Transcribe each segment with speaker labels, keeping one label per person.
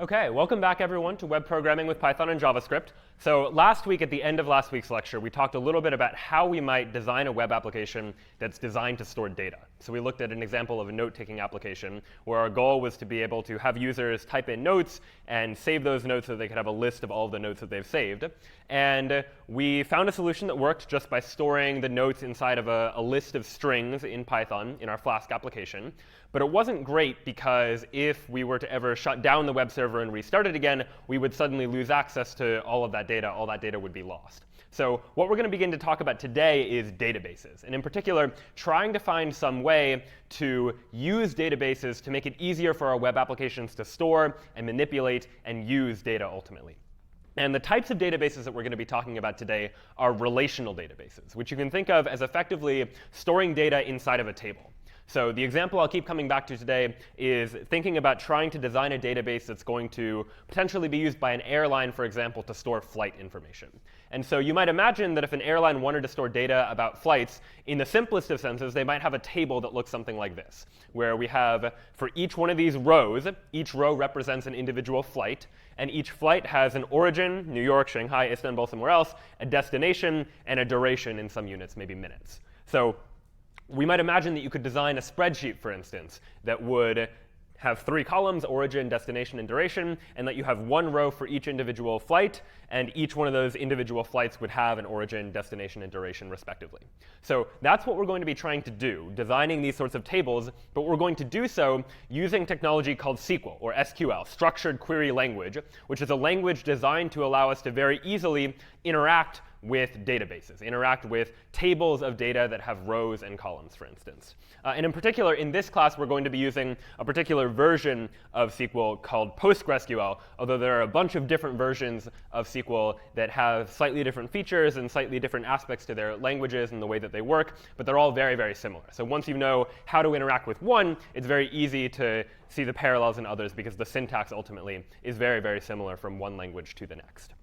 Speaker 1: OK, welcome back, everyone, to Web Programming with Python and JavaScript. So last week, at the end of last week's lecture, we talked a little bit about how we might design a web application that's designed to store data. So we looked at an example of a note-taking application where our goal was to be able to have users type in notes and save those notes so they could have a list of all of the notes that they've saved. And we found a solution that worked just by storing the notes inside of a list of strings in Python in our Flask application. But it wasn't great because if we were to ever shut down the web server and restart it again, we would suddenly lose access to all of that data. All that data would be lost. So what we're going to begin to talk about today is databases, and in particular, trying to find some way to use databases to make it easier for our web applications to store and manipulate and use data ultimately. And the types of databases that we're going to be talking about today are relational databases, which you can think of as effectively storing data inside of a table. So the example I'll keep coming back to today is thinking about trying to design a database that's going to potentially be used by an airline, for example, to store flight information. And so you might imagine that if an airline wanted to store data about flights, in the simplest of senses, they might have a table that looks something like this, where we have, for each one of these rows, each row represents an individual flight. And each flight has an origin, New York, Shanghai, Istanbul, somewhere else, a destination, and a duration in some units, maybe minutes. So we might imagine that you could design a spreadsheet, for instance, that would have 3 columns, origin, destination, and duration, and that you have one row for each individual flight, and each one of those individual flights would have an origin, destination, and duration, respectively. So that's what we're going to be trying to do, designing these sorts of tables, but we're going to do so using technology called SQL, or SQL, Structured Query Language, which is a language designed to allow us to very easily interact with databases, interact with tables of data that have rows and columns, for instance. And in particular, in this class, we're going to be using a particular version of SQL called PostgreSQL, although there are a bunch of different versions of SQL that have slightly different features and slightly different aspects to their languages and the way that they work, but they're all very, very similar. So once you know how to interact with one, it's very easy to see the parallels in others because the syntax ultimately is very, very similar from one language to the next.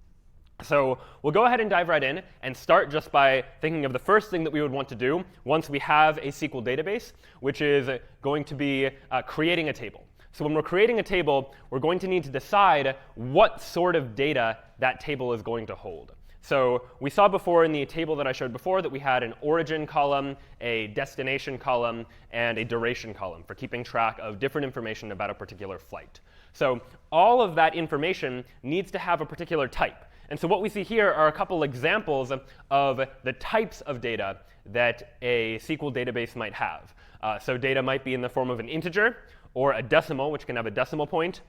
Speaker 1: So we'll go ahead and dive right in and start just by thinking of the first thing that we would want to do once we have a SQL database, which is going to be creating a table. So when we're creating a table, we're going to need to decide what sort of data that table is going to hold. So we saw before in the table that I showed before that we had an origin column, a destination column, and a duration column for keeping track of different information about a particular flight. So all of that information needs to have a particular type. And so what we see here are a couple examples of the types of data that a SQL database might have. So data might be in the form of an integer or a decimal, which can have a decimal point.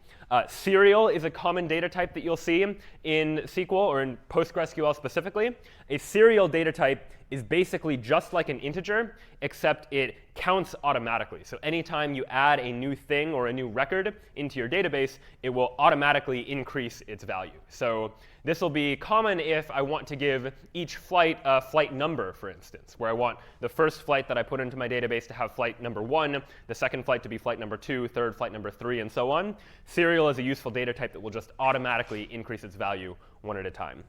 Speaker 1: Serial is a common data type that you'll see in SQL or in PostgreSQL specifically. A serial data type is basically just like an integer, except it counts automatically. So anytime you add a new thing or a new record into your database, it will automatically increase its value. So this will be common if I want to give each flight a flight number, for instance, where I want the first flight that I put into my database to have flight number 1, the second flight to be flight number 2, third flight number 3, and so on. Serial is a useful data type that will just automatically increase its value one at a time.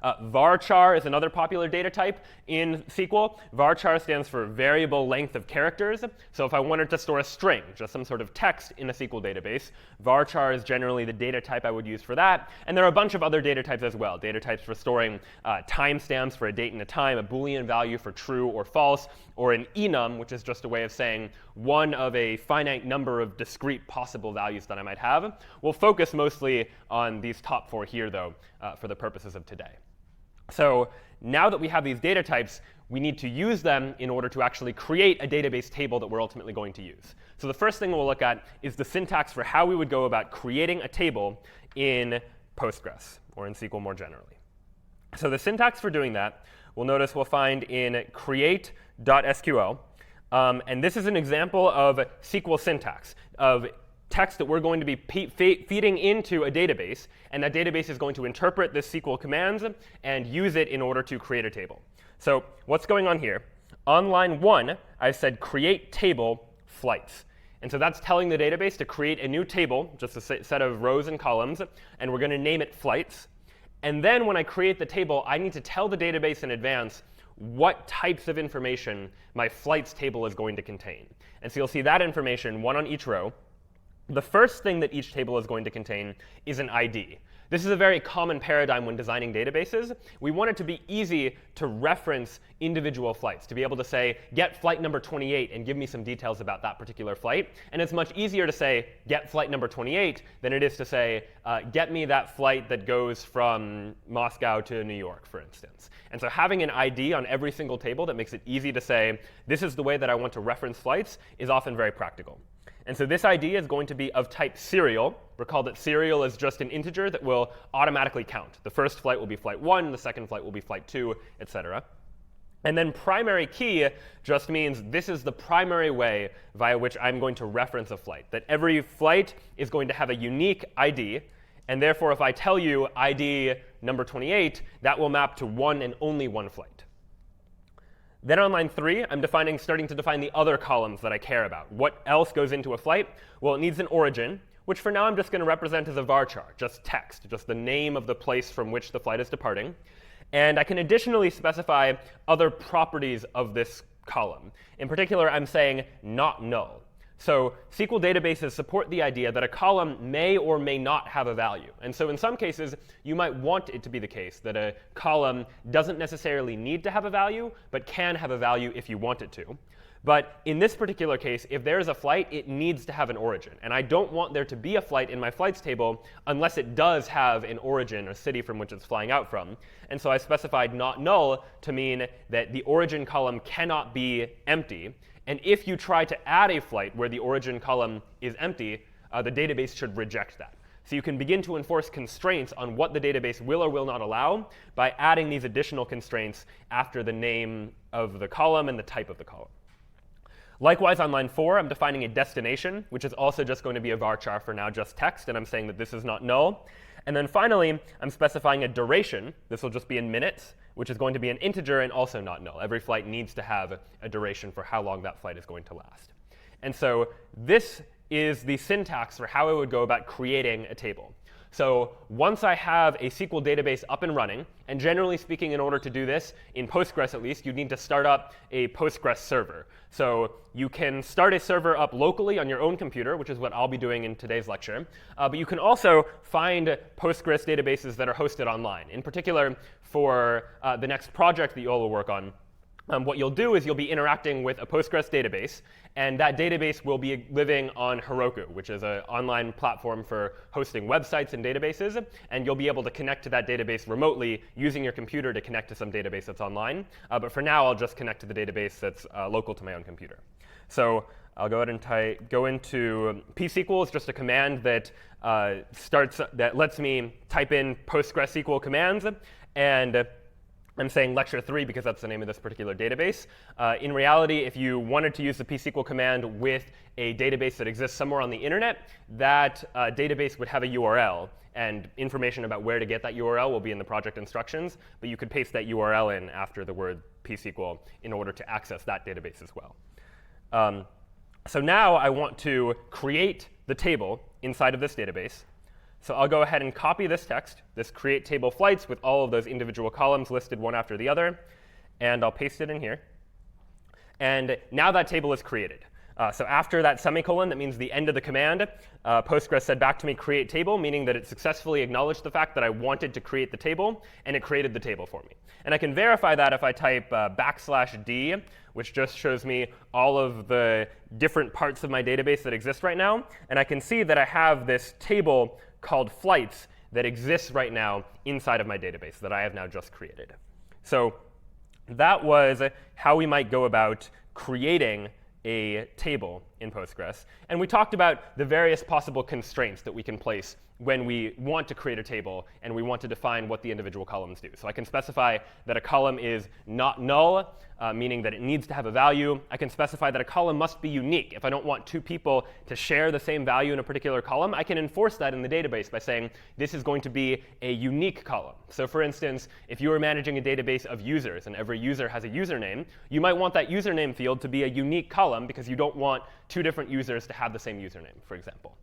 Speaker 1: Varchar is another popular data type in SQL. Varchar stands for variable length of characters. So if I wanted to store a string, just some sort of text in a SQL database, varchar is generally the data type I would use for that. And there are a bunch of other data types as well. Data types for storing timestamps for a date and a time, a Boolean value for true or false, or an enum, which is just a way of saying one of a finite number of discrete possible values that I might have. We'll focus mostly on these top 4 here, though, for the purposes of today. So now that we have these data types, we need to use them in order to actually create a database table that we're ultimately going to use. So the first thing we'll look at is the syntax for how we would go about creating a table in Postgres, or in SQL more generally. So the syntax for doing that, we'll find in create.sql. And this is an example of SQL syntax, of text that we're going to be feeding into a database, and that database is going to interpret this SQL commands and use it in order to create a table. So what's going on here? On line 1, I said create table flights. And so that's telling the database to create a new table, just a set of rows and columns, and we're going to name it flights. And then when I create the table, I need to tell the database in advance what types of information my flights table is going to contain. And so you'll see that information, one on each row. The first thing that each table is going to contain is an ID. This is a very common paradigm when designing databases. We want it to be easy to reference individual flights, to be able to say, get flight number 28 and give me some details about that particular flight. And it's much easier to say, get flight number 28 than it is to say, get me that flight that goes from Moscow to New York, for instance. And so having an ID on every single table that makes it easy to say, this is the way that I want to reference flights is often very practical. And so this ID is going to be of type serial. Recall that serial is just an integer that will automatically count. The first flight will be flight 1, the second flight will be flight 2, etc. And then primary key just means this is the primary way via which I'm going to reference a flight, that every flight is going to have a unique ID. And therefore, if I tell you ID number 28, that will map to one and only one flight. Then on line 3, I'm starting to define the other columns that I care about. What else goes into a flight? Well, it needs an origin, which for now I'm just going to represent as a varchar, just text, just the name of the place from which the flight is departing. And I can additionally specify other properties of this column. In particular, I'm saying not null. So SQL databases support the idea that a column may or may not have a value. And so in some cases, you might want it to be the case that a column doesn't necessarily need to have a value, but can have a value if you want it to. But in this particular case, if there is a flight, it needs to have an origin. And I don't want there to be a flight in my flights table unless it does have an origin or city from which it's flying out from. And so I specified not null to mean that the origin column cannot be empty. And if you try to add a flight where the origin column is empty, the database should reject that. So you can begin to enforce constraints on what the database will or will not allow by adding these additional constraints after the name of the column and the type of the column. Likewise, on line 4, I'm defining a destination, which is also just going to be a varchar for now, just text. And I'm saying that this is not null. And then finally, I'm specifying a duration. This will just be in minutes, which is going to be an integer and also not null. Every flight needs to have a duration for how long that flight is going to last. And so this is the syntax for how I would go about creating a table. So once I have a SQL database up and running, and generally speaking, in order to do this, in Postgres at least, you need to start up a Postgres server. So you can start a server up locally on your own computer, which is what I'll be doing in today's lecture. But you can also find Postgres databases that are hosted online. In particular, for the next project that you all will work on, what you'll do is you'll be interacting with a Postgres database. And that database will be living on Heroku, which is an online platform for hosting websites and databases. And you'll be able to connect to that database remotely using your computer to connect to some database that's online. But for now, I'll just connect to the database that's local to my own computer. So I'll go ahead and go into psql. It's just a command that that lets me type in PostgreSQL commands. And I'm saying lecture 3 because that's the name of this particular database. In reality, if you wanted to use the psql command with a database that exists somewhere on the internet, that database would have a URL. And information about where to get that URL will be in the project instructions. But you could paste that URL in after the word psql in order to access that database as well. So now I want to create the table inside of this database. So I'll go ahead and copy this text, this create table flights with all of those individual columns listed one after the other. And I'll paste it in here. And now that table is created. So after that semicolon, that means the end of the command, Postgres said back to me create table, meaning that it successfully acknowledged the fact that I wanted to create the table, and it created the table for me. And I can verify that if I type \d, which just shows me all of the different parts of my database that exist right now. And I can see that I have this table called flights that exists right now inside of my database that I have now just created. So that was how we might go about creating a table in Postgres. And we talked about the various possible constraints that we can place when we want to create a table and we want to define what the individual columns do. So I can specify that a column is not null, meaning that it needs to have a value. I can specify that a column must be unique. If I don't want two people to share the same value in a particular column, I can enforce that in the database by saying this is going to be a unique column. So for instance, if you are managing a database of users and every user has a username, you might want that username field to be a unique column because you don't want two different users to have the same username, for example.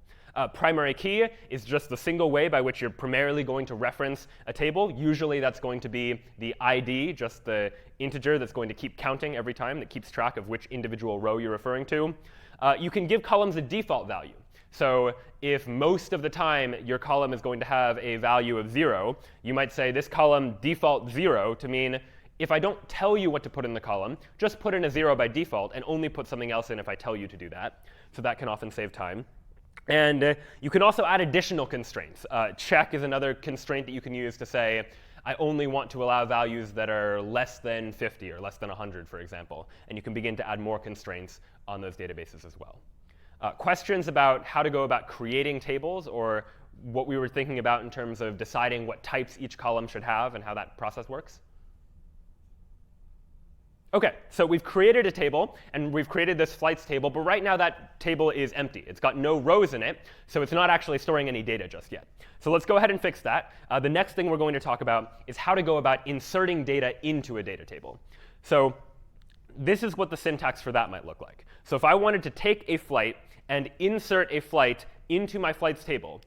Speaker 1: Primary key is just the single way by which you're primarily going to reference a table. Usually that's going to be the ID, just the integer that's going to keep counting every time, that keeps track of which individual row you're referring to. You can give columns a default value. So if most of the time your column is going to have a value of 0, you might say this column default 0 to mean if I don't tell you what to put in the column, just put in a 0 by default and only put something else in if I tell you to do that. So that can often save time. And you can also add additional constraints. Check is another constraint that you can use to say, I only want to allow values that are less than 50 or less than 100, for example. And you can begin to add more constraints on those databases as well. Questions about how to go about creating tables, or what we were thinking about in terms of deciding what types each column should have and how that process works? OK, so we've created a table, and we've created this flights table. But right now, that table is empty. It's got no rows in it, so it's not actually storing any data just yet. So let's go ahead and fix that. The next thing we're going to talk about is how to go about inserting data into a data table. So this is what the syntax for that might look like. So if I wanted to take a flight and insert a flight into my flights table,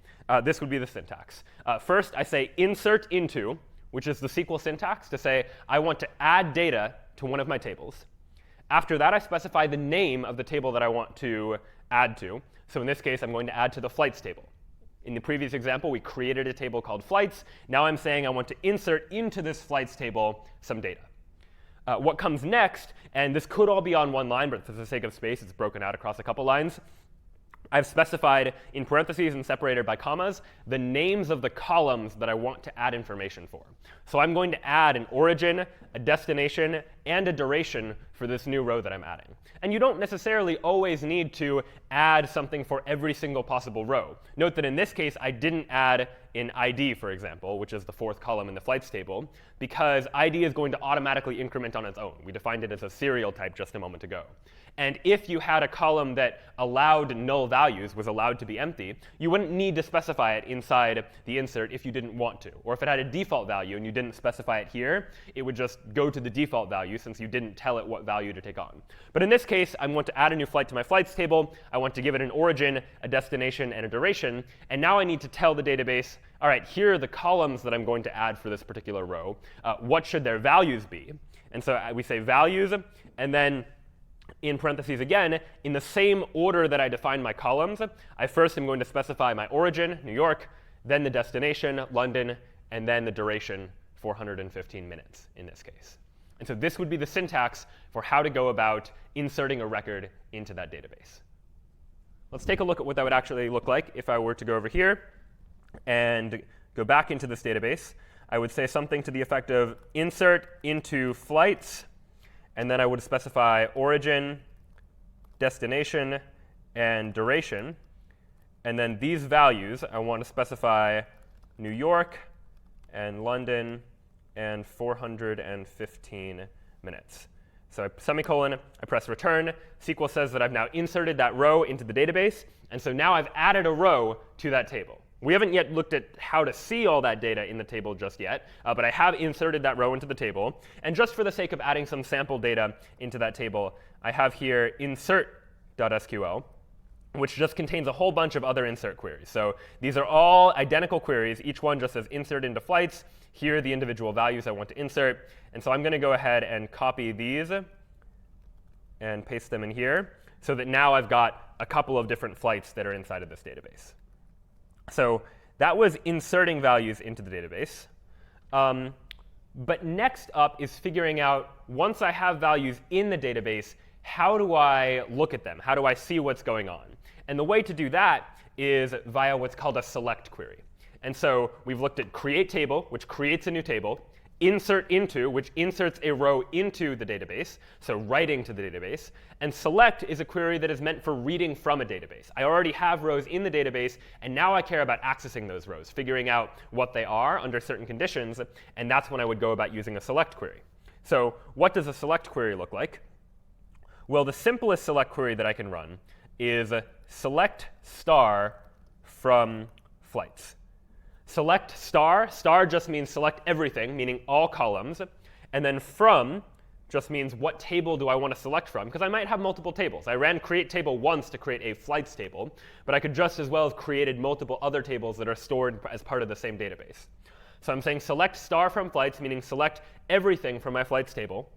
Speaker 1: this would be the syntax. First, I say insert into, which is the SQL syntax to say I want to add data to one of my tables. After that, I specify the name of the table that I want to add to. So in this case, I'm going to add to the flights table. In the previous example, we created a table called flights. Now I'm saying I want to insert into this flights table some data. What comes next, and this could all be on one line, but for the sake of space, it's broken out across a couple lines. I've specified in parentheses and separated by commas the names of the columns that I want to add information for. So I'm going to add an origin, a destination, and a duration for this new row that I'm adding. And you don't necessarily always need to add something for every single possible row. Note that in this case, I didn't add an ID, for example, which is the fourth column in the flights table, because ID is going to automatically increment on its own. We defined it as a serial type just a moment ago. And if you had a column that allowed null values, was allowed to be empty, you wouldn't need to specify it inside the insert if you didn't want to. Or if it had a default value and you didn't specify it here, it would just go to the default value since you didn't tell it what value to take on. But in this case, I want to add a new flight to my flights table. I want to give it an origin, a destination, and a duration. And now I need to tell the database, all right, here are the columns that I'm going to add for this particular row. What should their values be? And so we say values, and then in parentheses again, in the same order that I define my columns, I first am going to specify my origin, New York, then the destination, London, and then the duration, 415 minutes in this case. And so this would be the syntax for how to go about inserting a record into that database. Let's take a look at what that would actually look like if I were to go over here and go back into this database. I would say something to the effect of insert into flights. And then I would specify origin, destination, and duration. And then these values, I want to specify New York and London and 415 minutes. So semicolon, I press return. SQL says that I've now inserted that row into the database. And so now I've added a row to that table. We haven't yet looked at how to see all that data in the table just yet, but I have inserted that row into the table. And just for the sake of adding some sample data into that table, I have here insert.sql, which just contains a whole bunch of other insert queries. So these are all identical queries. Each one just says insert into flights. Here are the individual values I want to insert. And so I'm going to go ahead and copy these and paste them in here so that now I've got a couple of different flights that are inside of this database. So that was inserting values into the database. But next up is figuring out, once I have values in the database, how do I look at them? How do I see what's going on? And the way to do that is via what's called a select query. And so we've looked at create table, which creates a new table, insert into, which inserts a row into the database, so writing to the database. And select is a query that is meant for reading from a database. I already have rows in the database, and now I care about accessing those rows, figuring out what they are under certain conditions. And that's when I would go about using a select query. So what does a select query look like? Well, the simplest select query that I can run is select star from flights. Select star. Star just means select everything, meaning all columns. And then from just means what table do I want to select from, because I might have multiple tables. I ran create table once to create a flights table, but I could just as well have created multiple other tables that are stored as part of the same database. So I'm saying select star from flights, meaning select everything from my flights table.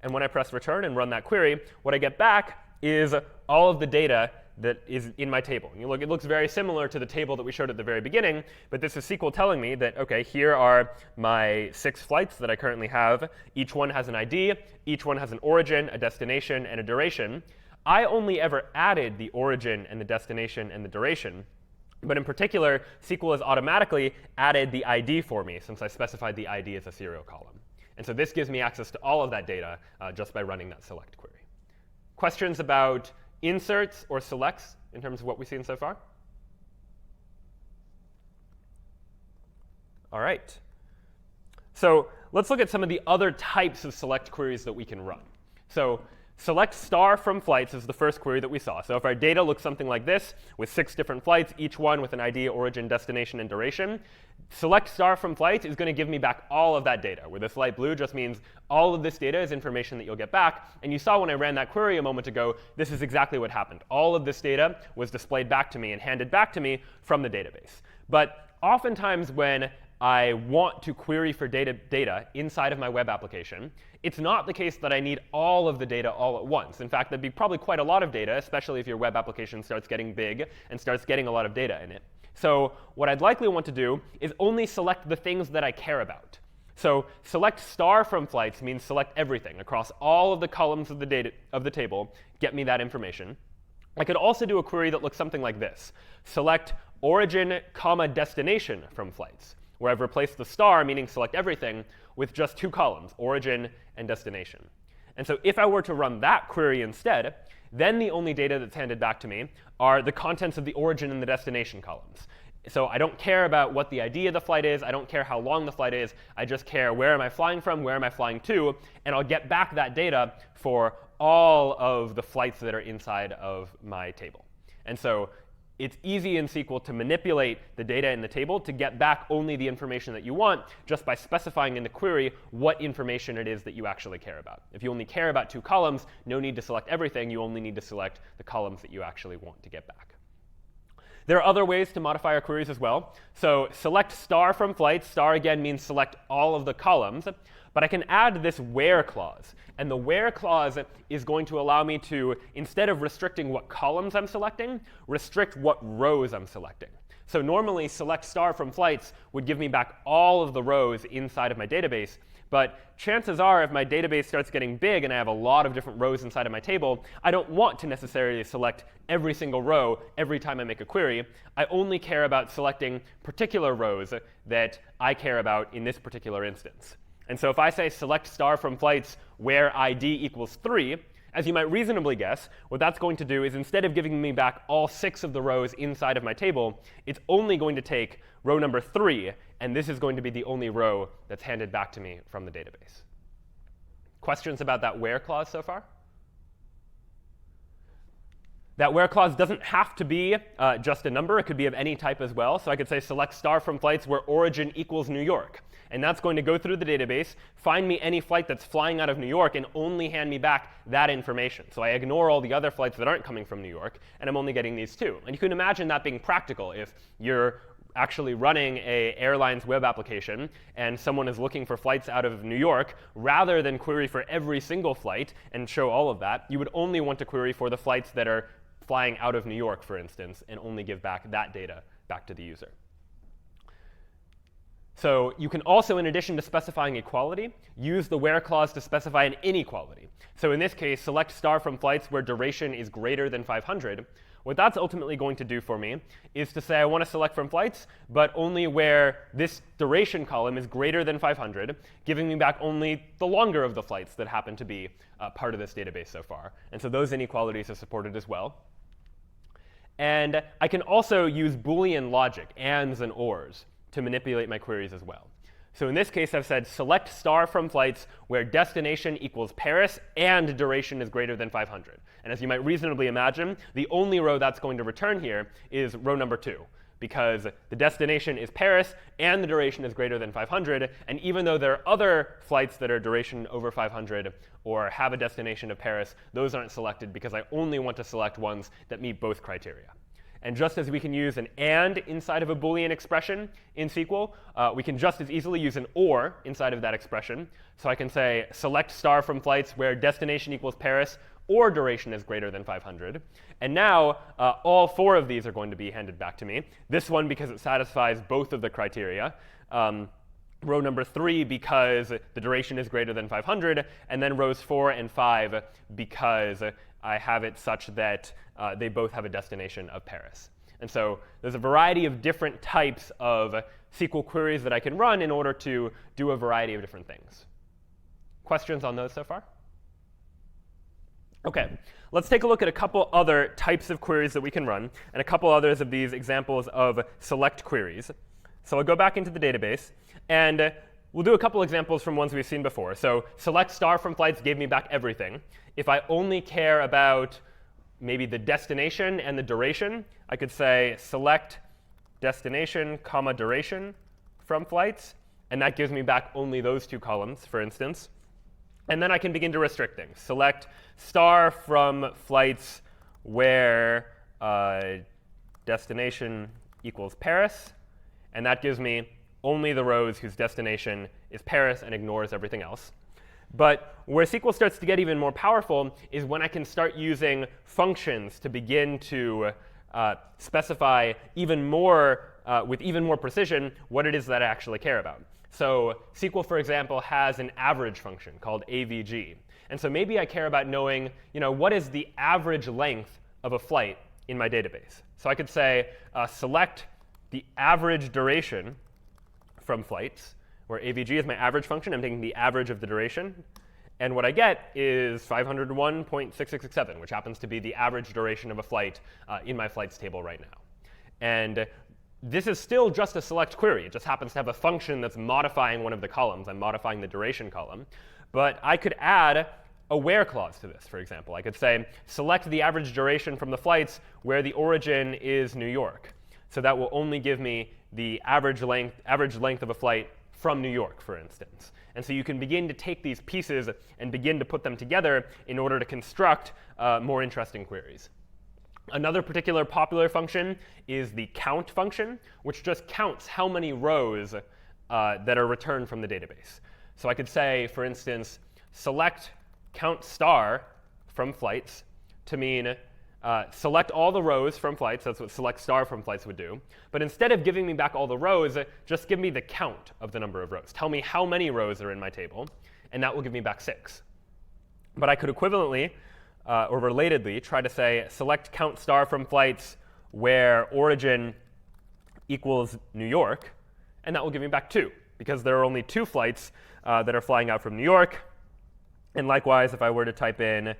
Speaker 1: And when I press return and run that query, what I get back is all of the data that is in my table. And it looks very similar to the table that we showed at the very beginning, but this is SQL telling me that, OK, here are my 6 flights that I currently have. Each one has an ID. Each one has an origin, a destination, and a duration. I only ever added the origin and the destination and the duration. But in particular, SQL has automatically added the ID for me, since I specified the ID as a serial column. And so this gives me access to all of that data just by running that select query. Questions about inserts or selects in terms of what we've seen so far? All right. So let's look at some of the other types of select queries that we can run. So select star from flights is the first query that we saw. So if our data looks something like this, with 6 different flights, each one with an ID, origin, destination, and duration, select star from flights is going to give me back all of that data, where this light blue just means all of this data is information that you'll get back. And you saw when I ran that query a moment ago, this is exactly what happened. All of this data was displayed back to me and handed back to me from the database. But oftentimes when I want to query for data inside of my web application, it's not the case that I need all of the data all at once. In fact, that'd be probably quite a lot of data, especially if your web application starts getting big and starts getting a lot of data in it. So what I'd likely want to do is only select the things that I care about. So select star from flights means select everything across all of the columns of the table, get me that information. I could also do a query that looks something like this. Select origin, comma, destination from flights, where I've replaced the star, meaning select everything, with just 2 columns, origin and destination. And so if I were to run that query instead, then the only data that's handed back to me are the contents of the origin and the destination columns. So I don't care about what the ID of the flight is. I don't care how long the flight is. I just care where am I flying from, where am I flying to, and I'll get back that data for all of the flights that are inside of my table. And so it's easy in SQL to manipulate the data in the table to get back only the information that you want just by specifying in the query what information it is that you actually care about. If you only care about 2 columns, no need to select everything. You only need to select the columns that you actually want to get back. There are other ways to modify our queries as well. So select star from flights. Star, again, means select all of the columns. But I can add this where clause. And the where clause is going to allow me to, instead of restricting what columns I'm selecting, restrict what rows I'm selecting. So normally, select star from flights would give me back all of the rows inside of my database. But chances are, if my database starts getting big and I have a lot of different rows inside of my table, I don't want to necessarily select every single row every time I make a query. I only care about selecting particular rows that I care about in this particular instance. And so if I say select star from flights where ID equals 3, as you might reasonably guess, what that's going to do is instead of giving me back all 6 of the rows inside of my table, it's only going to take row number 3, and this is going to be the only row that's handed back to me from the database. Questions about that where clause so far? That where clause doesn't have to be just a number. It could be of any type as well. So I could say select star from flights where origin equals New York. And that's going to go through the database, find me any flight that's flying out of New York, and only hand me back that information. So I ignore all the other flights that aren't coming from New York, and I'm only getting these 2. And you can imagine that being practical if you're actually running an airline's web application and someone is looking for flights out of New York. Rather than query for every single flight and show all of that, you would only want to query for the flights that are flying out of New York, for instance, and only give back that data back to the user. So you can also, in addition to specifying equality, use the where clause to specify an inequality. So in this case, select star from flights where duration is greater than 500. What that's ultimately going to do for me is to say I want to select from flights, but only where this duration column is greater than 500, giving me back only the longer of the flights that happen to be part of this database so far. And so those inequalities are supported as well. And I can also use Boolean logic, ands and ors, to manipulate my queries as well. So in this case, I've said select star from flights where destination equals Paris and duration is greater than 500. And as you might reasonably imagine, the only row that's going to return here is row number 2, because the destination is Paris and the duration is greater than 500. And even though there are other flights that are duration over 500 or have a destination of Paris, those aren't selected because I only want to select ones that meet both criteria. And just as we can use an and inside of a Boolean expression in SQL, we can just as easily use an or inside of that expression. So I can say select star from flights where destination equals Paris or duration is greater than 500. And now all 4 of these are going to be handed back to me. This one because it satisfies both of the criteria. Row number 3 because the duration is greater than 500, and then rows 4 and 5 because I have it such that they both have a destination of Paris. And so there's a variety of different types of SQL queries that I can run in order to do a variety of different things. Questions on those so far? OK, let's take a look at a couple other types of queries that we can run, and a couple others of these examples of select queries. So I'll go back into the database, and we'll do a couple examples from ones we've seen before. So select star from flights gave me back everything. If I only care about maybe the destination and the duration, I could say select destination, comma, duration from flights. And that gives me back only those 2 columns, for instance. And then I can begin to restrict things. Select star from flights where destination equals Paris. And that gives me only the rows whose destination is Paris and ignores everything else. But where SQL starts to get even more powerful is when I can start using functions to begin to specify even more, with even more precision, what it is that I actually care about. So SQL, for example, has an average function called avg. And so maybe I care about knowing, what is the average length of a flight in my database. So I could say select the average duration from flights, where avg is my average function. I'm taking the average of the duration. And what I get is 501.6667, which happens to be the average duration of a flight in my flights table right now. And this is still just a select query. It just happens to have a function that's modifying one of the columns. I'm modifying the duration column. But I could add a where clause to this, for example. I could say select the average duration from the flights where the origin is New York. So that will only give me the average length of a flight from New York, for instance. And so you can begin to take these pieces and begin to put them together in order to construct more interesting queries. Another particular popular function is the count function, which just counts how many rows that are returned from the database. So I could say, for instance, select count star from flights to mean select all the rows from flights. That's what select star from flights would do. But instead of giving me back all the rows, just give me the count of the number of rows. Tell me how many rows are in my table, and that will give me back 6. But I could equivalently, or relatedly, try to say select count star from flights where origin equals New York, and that will give me back 2, because there are only 2 flights that are flying out from New York. And likewise, if I were to type in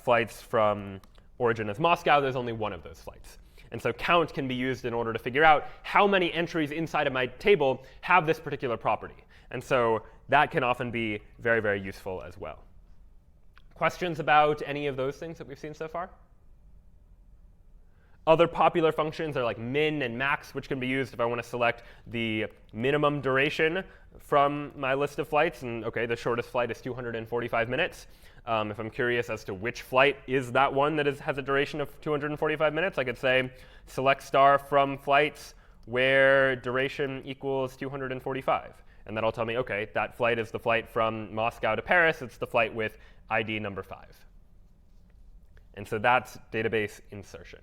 Speaker 1: flights from origin as Moscow, there's only 1 of those flights. And so count can be used in order to figure out how many entries inside of my table have this particular property. And so that can often be very, very useful as well. Questions about any of those things that we've seen so far? Other popular functions are like min and max, which can be used if I want to select the minimum duration from my list of flights. And OK, the shortest flight is 245 minutes. If I'm curious as to which flight is that one that has a duration of 245 minutes, I could say select star from flights where duration equals 245. And that'll tell me, OK, that flight is the flight from Moscow to Paris. It's the flight with ID number 5. And so that's database insertion.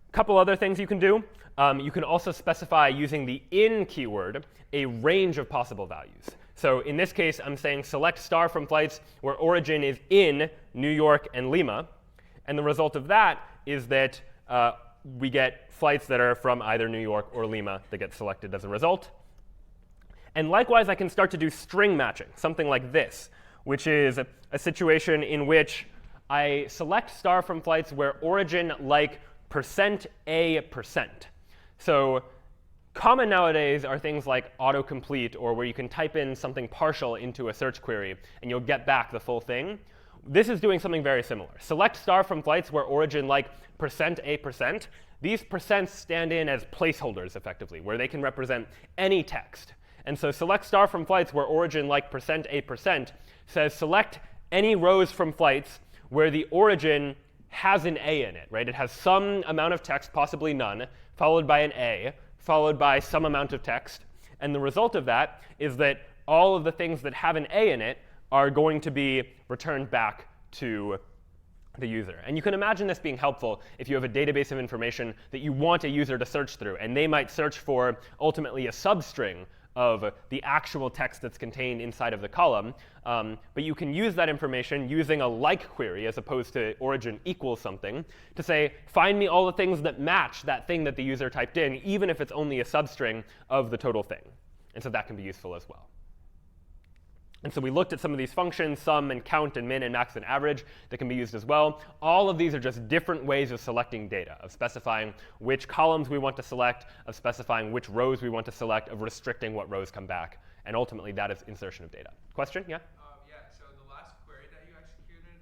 Speaker 1: A couple other things you can do. You can also specify using the in keyword a range of possible values. So in this case, I'm saying select star from flights where origin is in New York and Lima. And the result of that is that we get flights that are from either New York or Lima that get selected as a result. And likewise, I can start to do string matching, something like this, which is a situation in which I select star from flights where origin like %a%. So common nowadays are things like autocomplete, or where you can type in something partial into a search query, and you'll get back the full thing. This is doing something very similar. Select star from flights where origin like %a%. These percents stand in as placeholders, effectively, where they can represent any text. And so select star from flights where origin like %a% says select any rows from flights where the origin has an a in it, right? It has some amount of text, possibly none, followed by an a, followed by some amount of text. And the result of that is that all of the things that have an A in it are going to be returned back to the user. And you can imagine this being helpful if you have a database of information that you want a user to search through. And they might search for, ultimately, a substring of the actual text that's contained inside of the column. But you can use that information using a like query as opposed to origin equals something to say, find me all the things that match that thing that the user typed in, even if it's only a substring of the total thing. And so that can be useful as well. And so we looked at some of these functions, sum and count and min and max and average, that can be used as well. All of these are just different ways of selecting data, of specifying which columns we want to select, of specifying which rows we want to select, of restricting what rows come back. And ultimately, that is insertion of data. Question? Yeah?
Speaker 2: Yeah, so the last query that you executed,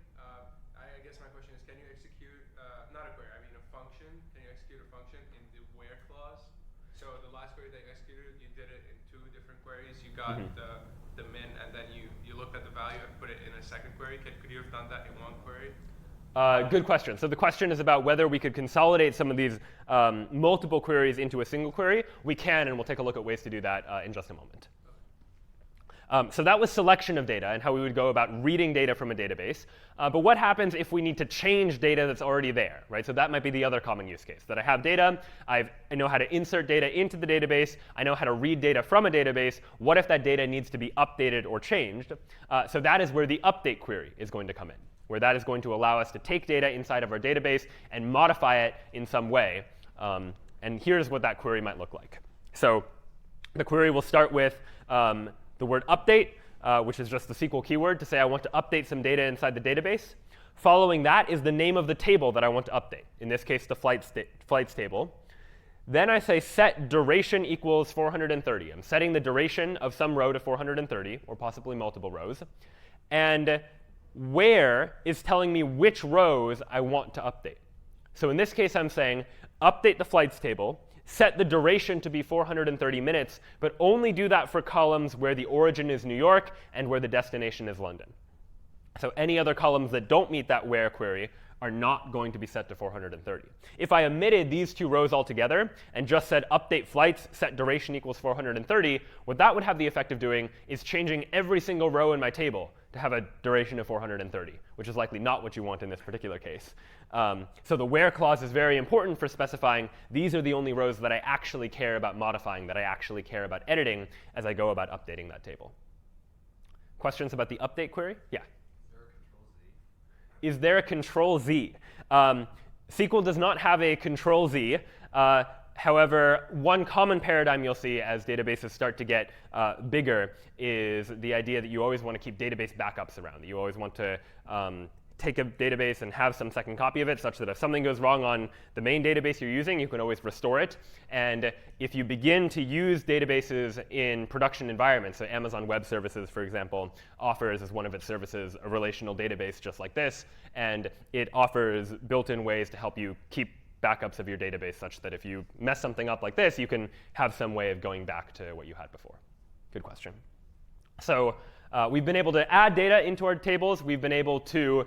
Speaker 2: I guess my question is, can you execute, not a query, I mean a function. Can you execute a function in the where clause? So the last query that you executed, you did it in 2 different queries. You got the min, and then you looked at the value and put it in a second query. Could you have done that in 1 query?
Speaker 1: Good question. So the question is about whether we could consolidate some of these multiple queries into a single query. We can, and we'll take a look at ways to do that in just a moment. So that was selection of data and how we would go about reading data from a database. But what happens if we need to change data that's already there, right? So that might be the other common use case, that I have data, I know how to insert data into the database, I know how to read data from a database. What if that data needs to be updated or changed? So that is where the update query is going to come in, where that is going to allow us to take data inside of our database and modify it in some way. And here's what that query might look like. So the query will start with the word update, which is just the SQL keyword to say I want to update some data inside the database. Following that is the name of the table that I want to update, in this case, the flights table. Then I say set duration equals 430. I'm setting the duration of some row to 430, or possibly multiple rows. And where is telling me which rows I want to update. So in this case, I'm saying update the flights table, set the duration to be 430 minutes, but only do that for columns where the origin is New York and where the destination is London. So any other columns that don't meet that where query are not going to be set to 430. If I omitted these 2 rows altogether and just said update flights, set duration equals 430, what that would have the effect of doing is changing every single row in my table to have a duration of 430, which is likely not what you want in this particular case. So the where clause is very important for specifying these are the only rows that I actually care about modifying, that I actually care about editing as I go about updating that table. Questions about the update query? Yeah? Is there a control Z? SQL does not have a control Z. However, one common paradigm you'll see as databases start to get bigger is the idea that you always want to keep database backups around, that you always want to take a database and have some second copy of it, such that if something goes wrong on the main database you're using, you can always restore it. And if you begin to use databases in production environments, so Amazon Web Services, for example, offers as one of its services a relational database just like this. And it offers built-in ways to help you keep backups of your database such that if you mess something up like this, you can have some way of going back to what you had before. Good question. So we've been able to add data into our tables. We've been able to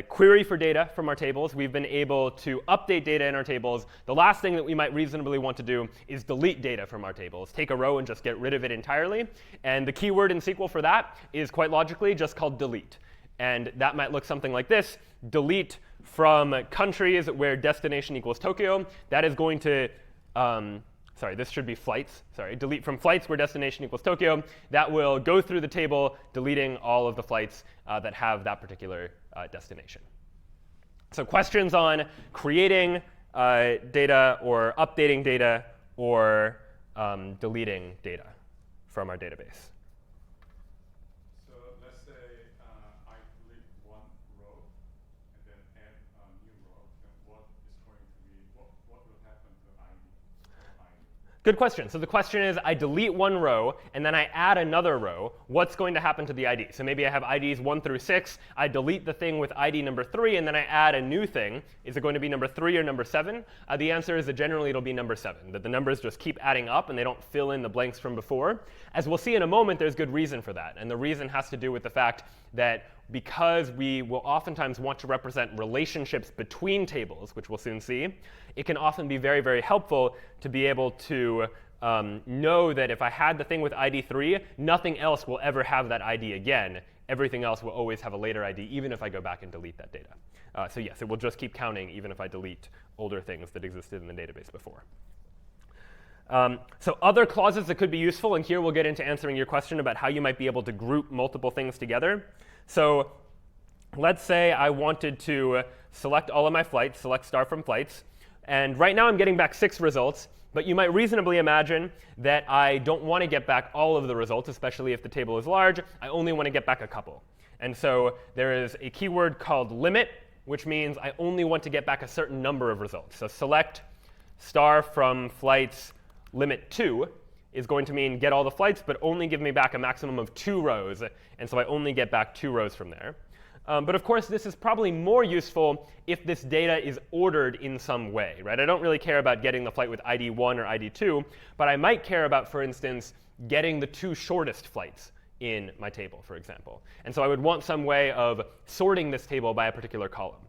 Speaker 1: query for data from our tables. We've been able to update data in our tables. The last thing that we might reasonably want to do is delete data from our tables, take a row and just get rid of it entirely. And the keyword in SQL for that is quite logically just called delete. And that might look something like this: delete from countries where destination equals Tokyo. That is going to sorry, this should be flights. Sorry, delete from flights where destination equals Tokyo. That will go through the table, deleting all of the flights that have that particular destination. So questions on creating data or updating data or deleting data from our database?
Speaker 3: So let's say I delete one row and then add a new row. Then what is going to be, what will happen to ID?
Speaker 1: Good question. So the question is, I delete one row, and then I add another row. What's going to happen to the ID? So maybe I have IDs 1 through 6. I delete the thing with ID number 3, and then I add a new thing. Is it going to be number 3 or number 7? The answer is that generally it'll be number 7, that the numbers just keep adding up, and they don't fill in the blanks from before. As we'll see in a moment, there's good reason for that. And the reason has to do with the fact that because we will oftentimes want to represent relationships between tables, which we'll soon see, it can often be very, very helpful to be able to know that if I had the thing with ID 3, nothing else will ever have that ID again. Everything else will always have a later ID, even if I go back and delete that data. So yes, it will just keep counting even if I delete older things that existed in the database before. So other clauses that could be useful, and here we'll get into answering your question about how you might be able to group multiple things together. So let's say I wanted to select all of my flights, select star from flights. And right now I'm getting back 6 results. But you might reasonably imagine that I don't want to get back all of the results, especially if the table is large. I only want to get back a couple. And so there is a keyword called limit, which means I only want to get back a certain number of results. So select star from flights limit 2 is going to mean get all the flights, but only give me back a maximum of 2 rows. And so I only get back 2 rows from there. But of course, this is probably more useful if this data is ordered in some way, right? I don't really care about getting the flight with ID 1 or ID 2, but I might care about, for instance, getting the 2 shortest flights in my table, for example. And so I would want some way of sorting this table by a particular column.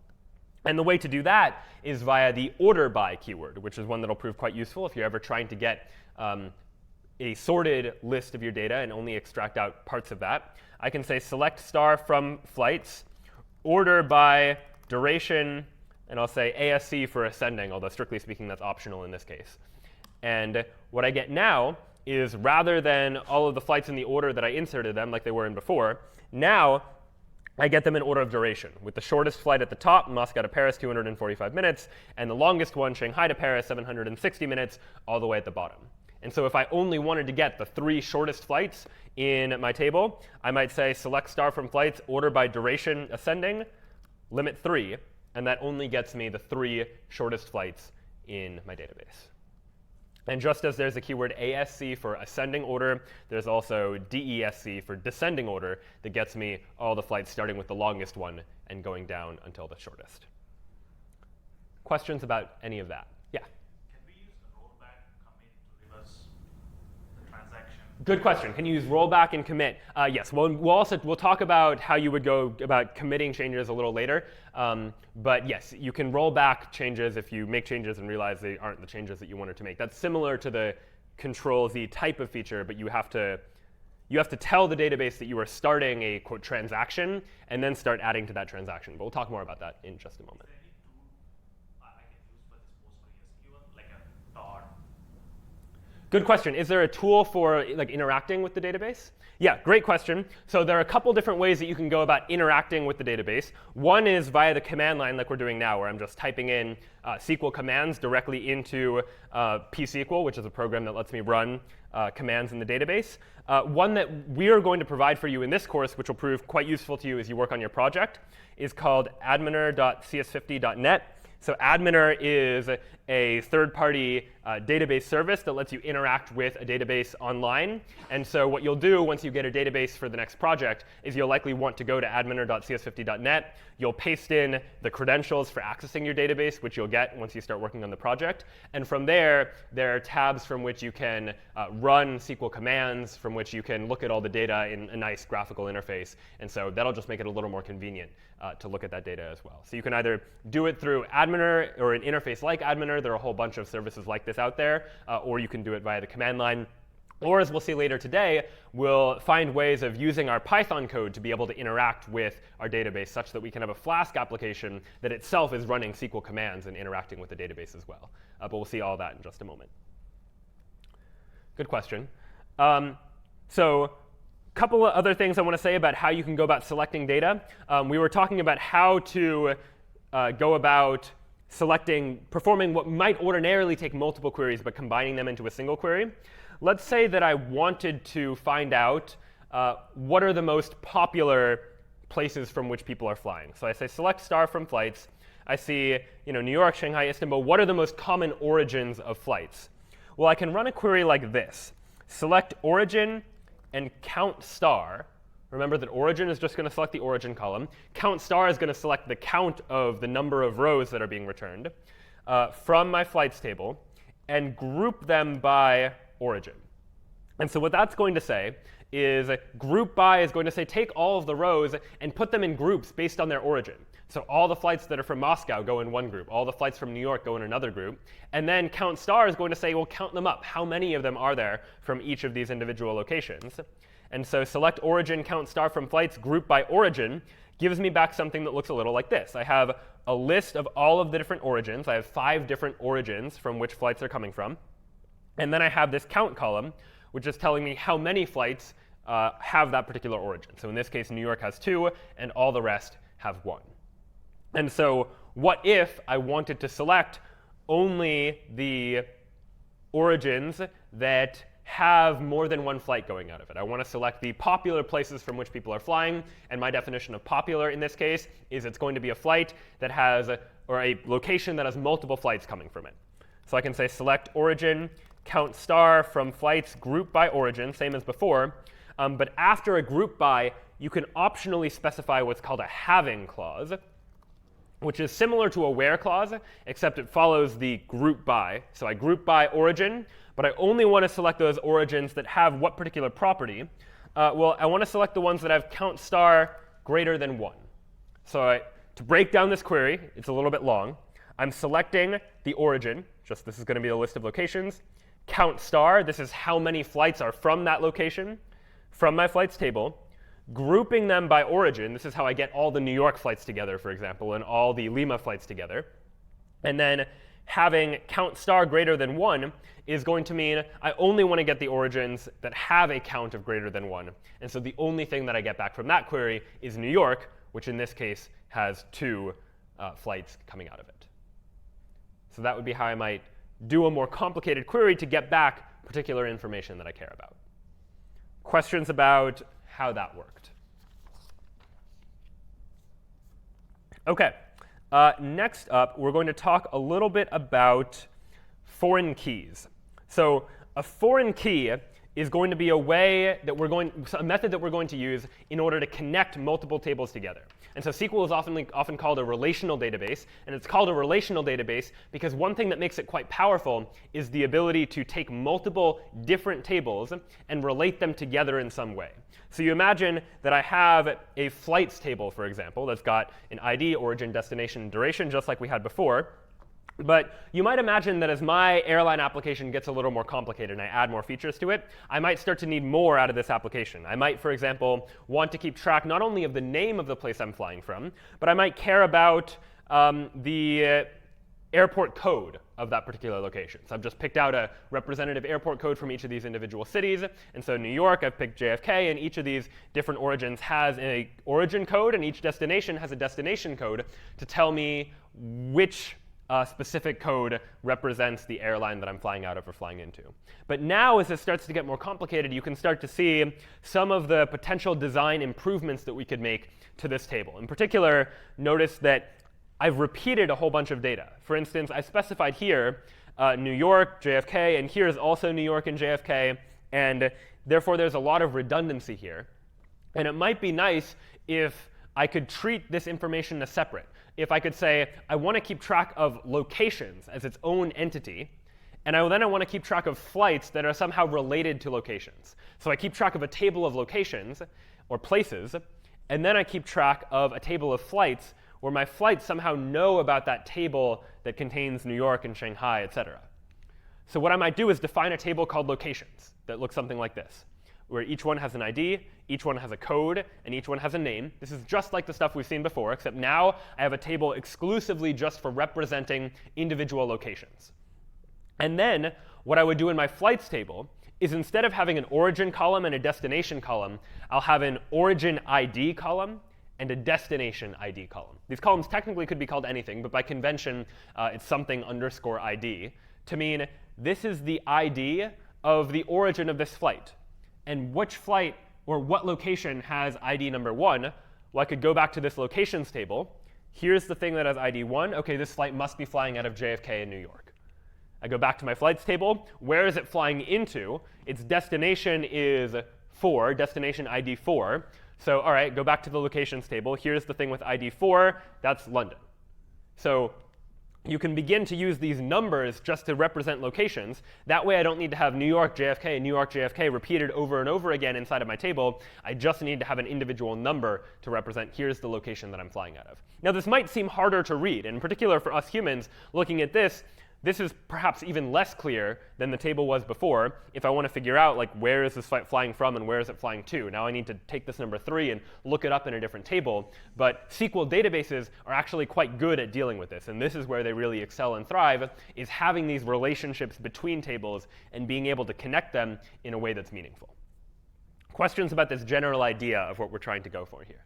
Speaker 1: And the way to do that is via the order by keyword, which is one that will prove quite useful if you're ever trying to get a sorted list of your data and only extract out parts of that. I can say select star from flights, order by duration, and I'll say ASC for ascending, although strictly speaking that's optional in this case. And what I get now is rather than all of the flights in the order that I inserted them like they were in before, now I get them in order of duration, with the shortest flight at the top, Moscow to Paris, 245 minutes, and the longest one, Shanghai to Paris, 760 minutes, all the way at the bottom. And so if I only wanted to get the 3 shortest flights in my table, I might say select star from flights, order by duration ascending, limit 3, and that only gets me the 3 shortest flights in my database. And just as there's a keyword ASC for ascending order, there's also DESC for descending order that gets me all the flights starting with the longest one and going down until the shortest. Questions about any of that? Yeah?
Speaker 4: Can we use the rollback commit to reverse the transaction?
Speaker 1: Good question. Can you use rollback and commit? Yes. We'll talk about how you would go about committing changes a little later. But yes, you can roll back changes if you make changes and realize they aren't the changes that you wanted to make. That's similar to the Control-Z type of feature, but you have to tell the database that you are starting a quote transaction and then start adding to that transaction. But we'll talk more about that in just a moment.
Speaker 4: Is there any tool I can use for this PostgreSQL, like a tar?
Speaker 1: Good question. Is there a tool for like interacting with the database? Yeah, great question. So there are a couple different ways that you can go about interacting with the database. One is via the command line like we're doing now, where I'm just typing in SQL commands directly into pSQL, which is a program that lets me run commands in the database. One that we are going to provide for you in this course, which will prove quite useful to you as you work on your project, is called adminer.cs50.net. So Adminer is a third-party database service that lets you interact with a database online. And so what you'll do once you get a database for the next project is you'll likely want to go to adminer.cs50.net. You'll paste in the credentials for accessing your database, which you'll get once you start working on the project. And from there are tabs from which you can run SQL commands, from which you can look at all the data in a nice graphical interface. And so that'll just make it a little more convenient to look at that data as well. So you can either do it through Adminer or an interface like Adminer. There are a whole bunch of services like this out there. Or you can do it via the command line. Or as we'll see later today, we'll find ways of using our Python code to be able to interact with our database such that we can have a Flask application that itself is running SQL commands and interacting with the database as well. But we'll see all that in just a moment. Good question. So a couple of other things I want to say about how you can go about selecting data. We were talking about how to go about performing what might ordinarily take multiple queries, but combining them into a single query. Let's say that I wanted to find out what are the most popular places from which people are flying. So I say select star from flights. I see New York, Shanghai, Istanbul. What are the most common origins of flights? Well, I can run a query like this. Select origin and count star. Remember that origin is just going to select the origin column. Count star is going to select the count of the number of rows that are being returned from my flights table and group them by origin. And so what that's going to say is group by is going to say take all of the rows and put them in groups based on their origin. So all the flights that are from Moscow go in one group. All the flights from New York go in another group. And then count star is going to say, well, count them up. How many of them are there from each of these individual locations? And so select origin, count star from flights, group by origin, gives me back something that looks a little like this. I have a list of all of the different origins. I have 5 different origins from which flights are coming from. And then I have this count column, which is telling me how many flights have that particular origin. So in this case, New York has 2, and all the rest have 1. And so what if I wanted to select only the origins that have more than one flight going out of it? I want to select the popular places from which people are flying. And my definition of popular in this case is it's going to be a flight that has, or a location that has multiple flights coming from it. So I can say select origin, count star from flights, group by origin, same as before. But after a group by, you can optionally specify what's called a having clause, which is similar to a where clause, except it follows the group by. So I group by origin, but I only want to select those origins that have what particular property? Well, I want to select the ones that have count star greater than 1. So to break down this query, it's a little bit long. I'm selecting the origin. Just this is going to be a list of locations. Count star, this is how many flights are from that location, from my flights table. Grouping them by origin, this is how I get all the New York flights together, for example, and all the Lima flights together. And then having count star greater than 1 is going to mean I only want to get the origins that have a count of greater than 1. And so the only thing that I get back from that query is New York, which in this case has 2 flights coming out of it. So that would be how I might do a more complicated query to get back particular information that I care about. Questions about how that worked? OK. Next up, we're going to talk a little bit about foreign keys. So a foreign key is going to be a way that a method that we're going to use in order to connect multiple tables together. And so SQL is often called a relational database. And it's called a relational database because one thing that makes it quite powerful is the ability to take multiple different tables and relate them together in some way. So you imagine that I have a flights table, for example, that's got an ID, origin, destination, and duration, just like we had before. But you might imagine that as my airline application gets a little more complicated and I add more features to it, I might start to need more out of this application. I might, for example, want to keep track not only of the name of the place I'm flying from, but I might care about the airport code of that particular location. So I've just picked out a representative airport code from each of these individual cities. And so New York, I've picked JFK, and each of these different origins has an origin code, and each destination has a destination code to tell me which specific code represents the airline that I'm flying out of or flying into. But now, as this starts to get more complicated, you can start to see some of the potential design improvements that we could make to this table. In particular, notice that I've repeated a whole bunch of data. For instance, I specified here New York, JFK, and here is also New York and JFK. And therefore, there's a lot of redundancy here. And it might be nice if I could treat this information as separate. If I could say, I want to keep track of locations as its own entity, and then I want to keep track of flights that are somehow related to locations. So I keep track of a table of locations, or places, and then I keep track of a table of flights where my flights somehow know about that table that contains New York and Shanghai, et cetera. So what I might do is define a table called locations that looks something like this, where each one has an ID, each one has a code, and each one has a name. This is just like the stuff we've seen before, except now I have a table exclusively just for representing individual locations. And then what I would do in my flights table is instead of having an origin column and a destination column, I'll have an origin ID column and a destination ID column. These columns technically could be called anything, but by convention, it's something underscore ID to mean this is the ID of the origin of this flight. And which flight or what location has ID number 1? Well, I could go back to this locations table. Here's the thing that has ID 1. OK, this flight must be flying out of JFK in New York. I go back to my flights table. Where is it flying into? Its destination is 4, destination ID 4. So all right, go back to the locations table. Here's the thing with ID 4. That's London. So you can begin to use these numbers just to represent locations. That way I don't need to have New York, JFK, and New York, JFK repeated over and over again inside of my table. I just need to have an individual number to represent here's the location that I'm flying out of. Now this might seem harder to read. In particular for us humans, looking at this is perhaps even less clear than the table was before if I want to figure out like where is this flight flying from and where is it flying to. Now I need to take this number 3 and look it up in a different table. But SQL databases are actually quite good at dealing with this. And this is where they really excel and thrive, is having these relationships between tables and being able to connect them in a way that's meaningful. Questions about this general idea of what we're trying to go for here?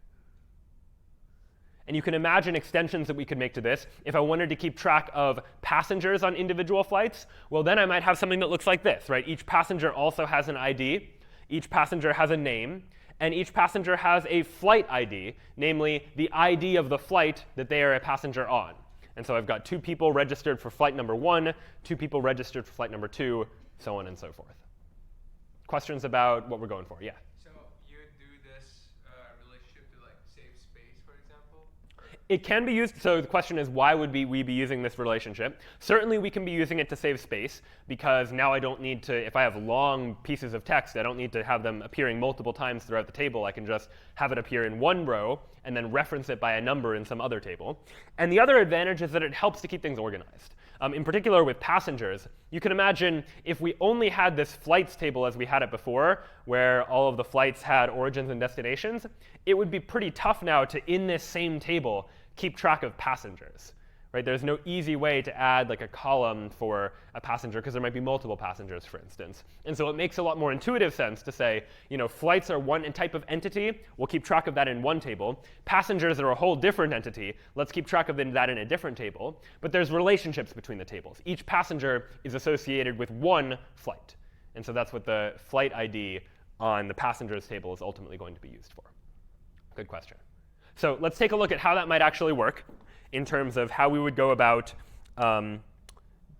Speaker 1: And you can imagine extensions that we could make to this. If I wanted to keep track of passengers on individual flights, well, then I might have something that looks like this, right? Each passenger also has an ID. Each passenger has a name. And each passenger has a flight ID, namely the ID of the flight that they are a passenger on. And so I've got 2 people registered for flight number 1, 2 people registered for flight number 2, so on and so forth. Questions about what we're going for? Yeah? It can be used. So the question is, why would we be using this relationship? Certainly, we can be using it to save space, because now I don't need to, if I have long pieces of text, I don't need to have them appearing multiple times throughout the table. I can just have it appear in one row and then reference it by a number in some other table. And the other advantage is that it helps to keep things organized. In particular with passengers, you can imagine if we only had this flights table as we had it before, where all of the flights had origins and destinations, it would be pretty tough now to, in this same table, keep track of passengers. Right? There's no easy way to add like a column for a passenger, because there might be multiple passengers, for instance. And so it makes a lot more intuitive sense to say, flights are one type of entity. We'll keep track of that in one table. Passengers are a whole different entity. Let's keep track of that in a different table. But there's relationships between the tables. Each passenger is associated with one flight. And so that's what the flight ID on the passengers table is ultimately going to be used for. Good question. So let's take a look at how that might actually work in terms of how we would go about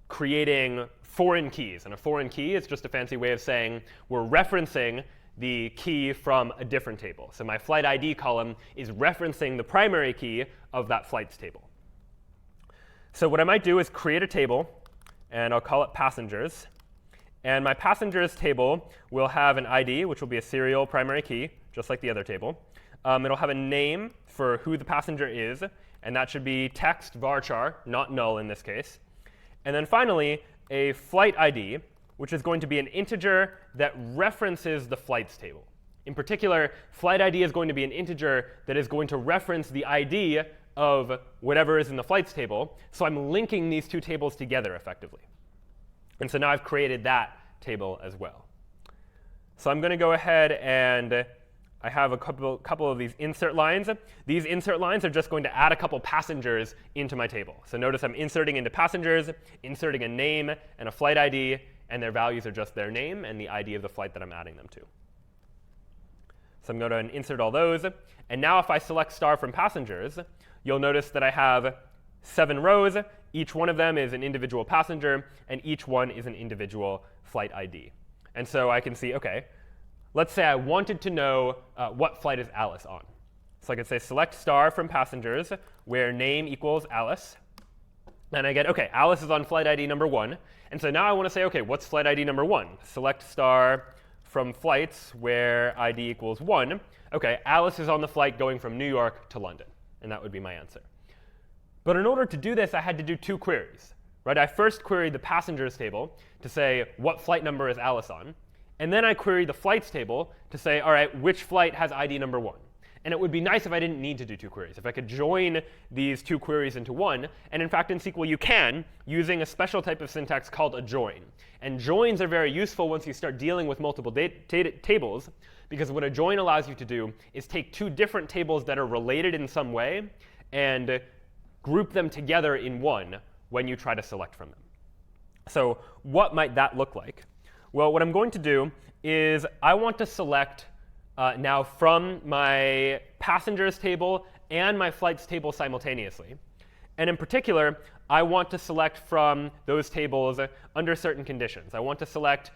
Speaker 1: creating foreign keys. And a foreign key is just a fancy way of saying we're referencing the key from a different table. So my flight ID column is referencing the primary key of that flights table. So what I might do is create a table, and I'll call it passengers. And my passengers table will have an ID, which will be a serial primary key, just like the other table. It'll have a name for who the passenger is, and that should be text varchar, not null in this case. And then finally, a flight ID, which is going to be an integer that references the flights table. In particular, flight ID is going to be an integer that is going to reference the ID of whatever is in the flights table. So I'm linking these two tables together effectively. And so now I've created that table as well. So I'm going to go ahead and I have a couple of these insert lines. These insert lines are just going to add a couple passengers into my table. So notice I'm inserting into passengers, inserting a name and a flight ID, and their values are just their name and the ID of the flight that I'm adding them to. So I'm going to insert all those. And now if I select star from passengers, you'll notice that I have 7 rows. Each one of them is an individual passenger, and each one is an individual flight ID. And so I can see, OK, let's say I wanted to know what flight is Alice on. So I could say select star from passengers, where name equals Alice. And I get, OK, Alice is on flight ID number 1. And so now I want to say, OK, what's flight ID number 1? Select star from flights, where ID equals 1. OK, Alice is on the flight going from New York to London. And that would be my answer. But in order to do this, I had to do 2 queries. Right? I first queried the passengers table to say, what flight number is Alice on? And then I queried the flights table to say, all right, which flight has ID number 1? And it would be nice if I didn't need to do 2 queries, if I could join these 2 queries into one. And in fact, in SQL, you can, using a special type of syntax called a join. And joins are very useful once you start dealing with multiple tables, because what a join allows you to do is take 2 different tables that are related in some way and group them together in one when you try to select from them. So what might that look like? Well, what I'm going to do is I want to select now from my passengers table and my flights table simultaneously. And in particular, I want to select from those tables under certain conditions. I want to select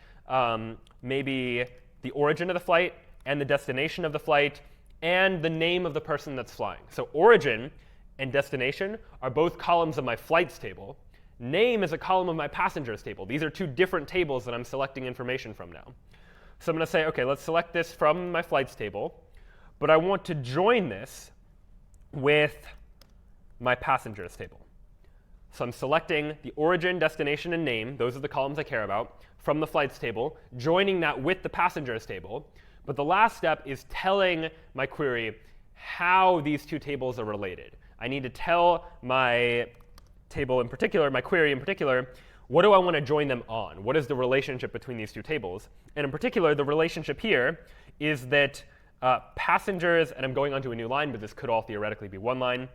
Speaker 1: maybe the origin of the flight and the destination of the flight and the name of the person that's flying. So origin and destination are both columns of my flights table. Name is a column of my passengers table. These are two different tables that I'm selecting information from now. So I'm going to say, OK, let's select this from my flights table. But I want to join this with my passengers table. So I'm selecting the origin, destination, and name. Those are the columns I care about from the flights table, joining that with the passengers table. But the last step is telling my query how these two tables are related. I need to tell my table in particular, my query in particular, what do I want to join them on? What is the relationship between these two tables? And in particular, the relationship here is that passengers, and I'm going onto a new line, but this could all theoretically be one line,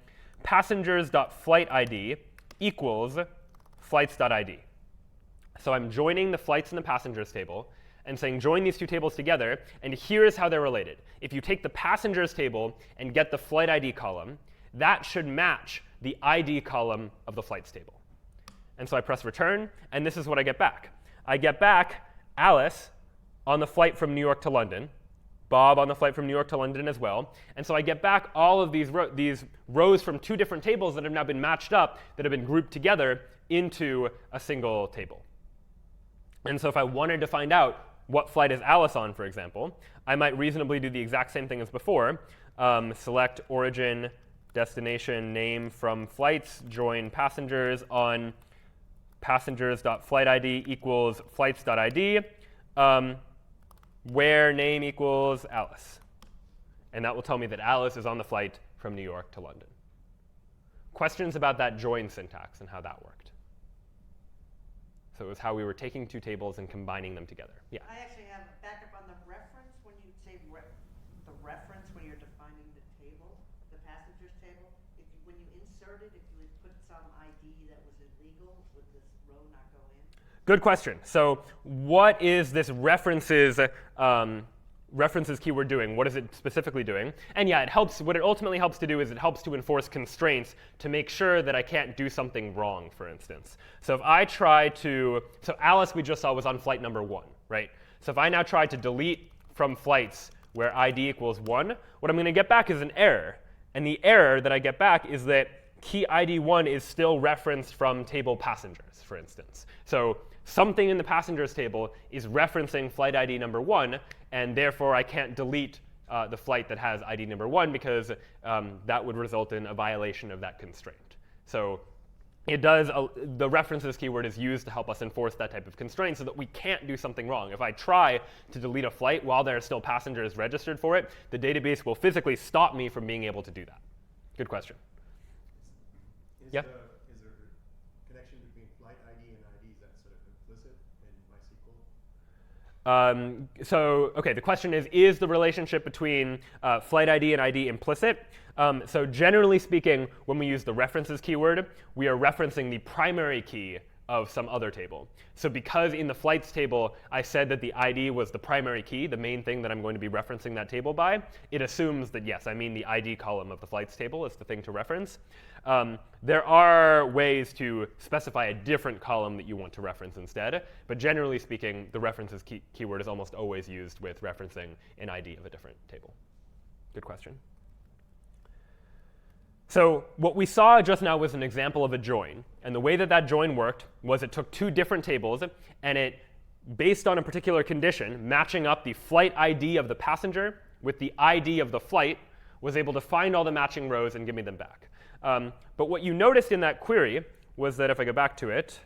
Speaker 1: passengers.flightID equals flights.id. So I'm joining the flights and the passengers table and saying join these two tables together, and here's how they're related. If you take the passengers table and get the flight ID column, that should match the ID column of the flights table. And so I press return, and this is what I get back. I get back Alice on the flight from New York to London, Bob on the flight from New York to London as well. And so I get back all of these rows from two different tables that have now been matched up, that have been grouped together into a single table. And so if I wanted to find out what flight is Alice on, for example, I might reasonably do the exact same thing as before. Select origin, destination, name from flights, join passengers on passengers.flightID equals flights.id, where name equals Alice. And that will tell me that Alice is on the flight from New York to London. Questions about that join syntax and how that worked? So it was how we were taking two tables and combining them together. Yeah?
Speaker 5: I actually have a backup on the reference when you say the reference when you're defining the table, the passengers table. When you insert it, if you would put some ID that was illegal, would this row not go in?
Speaker 1: Good question. So what is this references keyword doing? What is it specifically doing? And yeah, it helps. What it ultimately helps to do is it helps to enforce constraints to make sure that I can't do something wrong, for instance. So if I try to, so Alice we just saw was on flight number 1, right? So if I now try to delete from flights where ID equals 1, what I'm going to get back is an error. And the error that I get back is that key ID 1 is still referenced from table passengers, for instance. So something in the passengers table is referencing flight ID number 1, and therefore I can't delete the flight that has ID number 1 because that would result in a violation of that constraint. So it does, the references keyword is used to help us enforce that type of constraint so that we can't do something wrong. If I try to delete a flight while there are still passengers registered for it, the database will physically stop me from being able to do that. Good question. Yeah?
Speaker 6: Is there a connection between flight ID and IDs that's sort of implicit in MySQL?
Speaker 1: So OK, the question is the relationship between flight ID and ID implicit? So generally speaking, when we use the references keyword, we are referencing the primary key of some other table. So because in the flights table, I said that the ID was the primary key, the main thing that I'm going to be referencing that table by, it assumes that, yes, I mean the ID column of the flights table is the thing to reference. There are ways to specify a different column that you want to reference instead. But generally speaking, the references keyword is almost always used with referencing an ID of a different table. Good question. So what we saw just now was an example of a join. And the way that that join worked was it took two different tables, and it, based on a particular condition, matching up the flight ID of the passenger with the ID of the flight, was able to find all the matching rows and give me them back. But what you noticed in that query was that if I go back to it,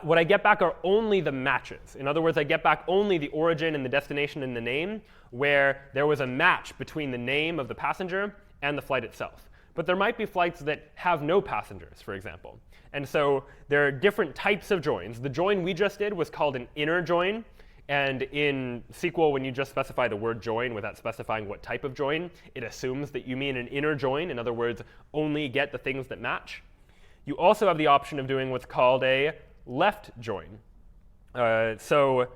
Speaker 1: what I get back are only the matches. In other words, I get back only the origin and the destination and the name, where there was a match between the name of the passenger and the flight itself. But there might be flights that have no passengers, for example. And so there are different types of joins. The join we just did was called an inner join. And in SQL, when you just specify the word join without specifying what type of join, it assumes that you mean an inner join. In other words, only get the things that match. You also have the option of doing what's called a left join. So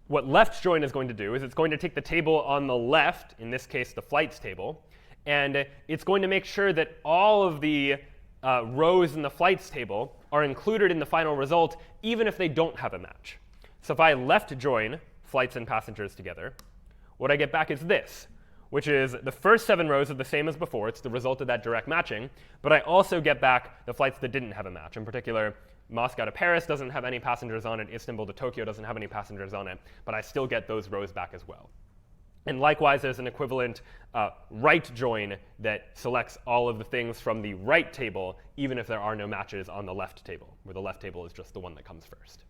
Speaker 1: what left join is going to do is it's going to take the table on the left, in this case the flights table, and it's going to make sure that all of the rows in the flights table are included in the final result, even if they don't have a match. So if I left join flights and passengers together, what I get back is this. which is the first 7 rows are the same as before. It's the result of that direct matching. But I also get back the flights that didn't have a match. In particular, Moscow to Paris doesn't have any passengers on it. Istanbul to Tokyo doesn't have any passengers on it. But I still get those rows back as well. And likewise, there's an equivalent right join that selects all of the things from the right table, even if there are no matches on the left table, where the left table is just the one that comes first.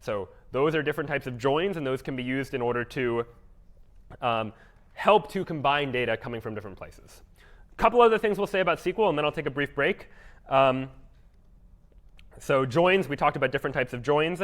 Speaker 1: So those are different types of joins, and those can be used in order to help to combine data coming from different places. A couple other things we'll say about SQL, and then I'll take a brief break. So joins, we talked about different types of joins.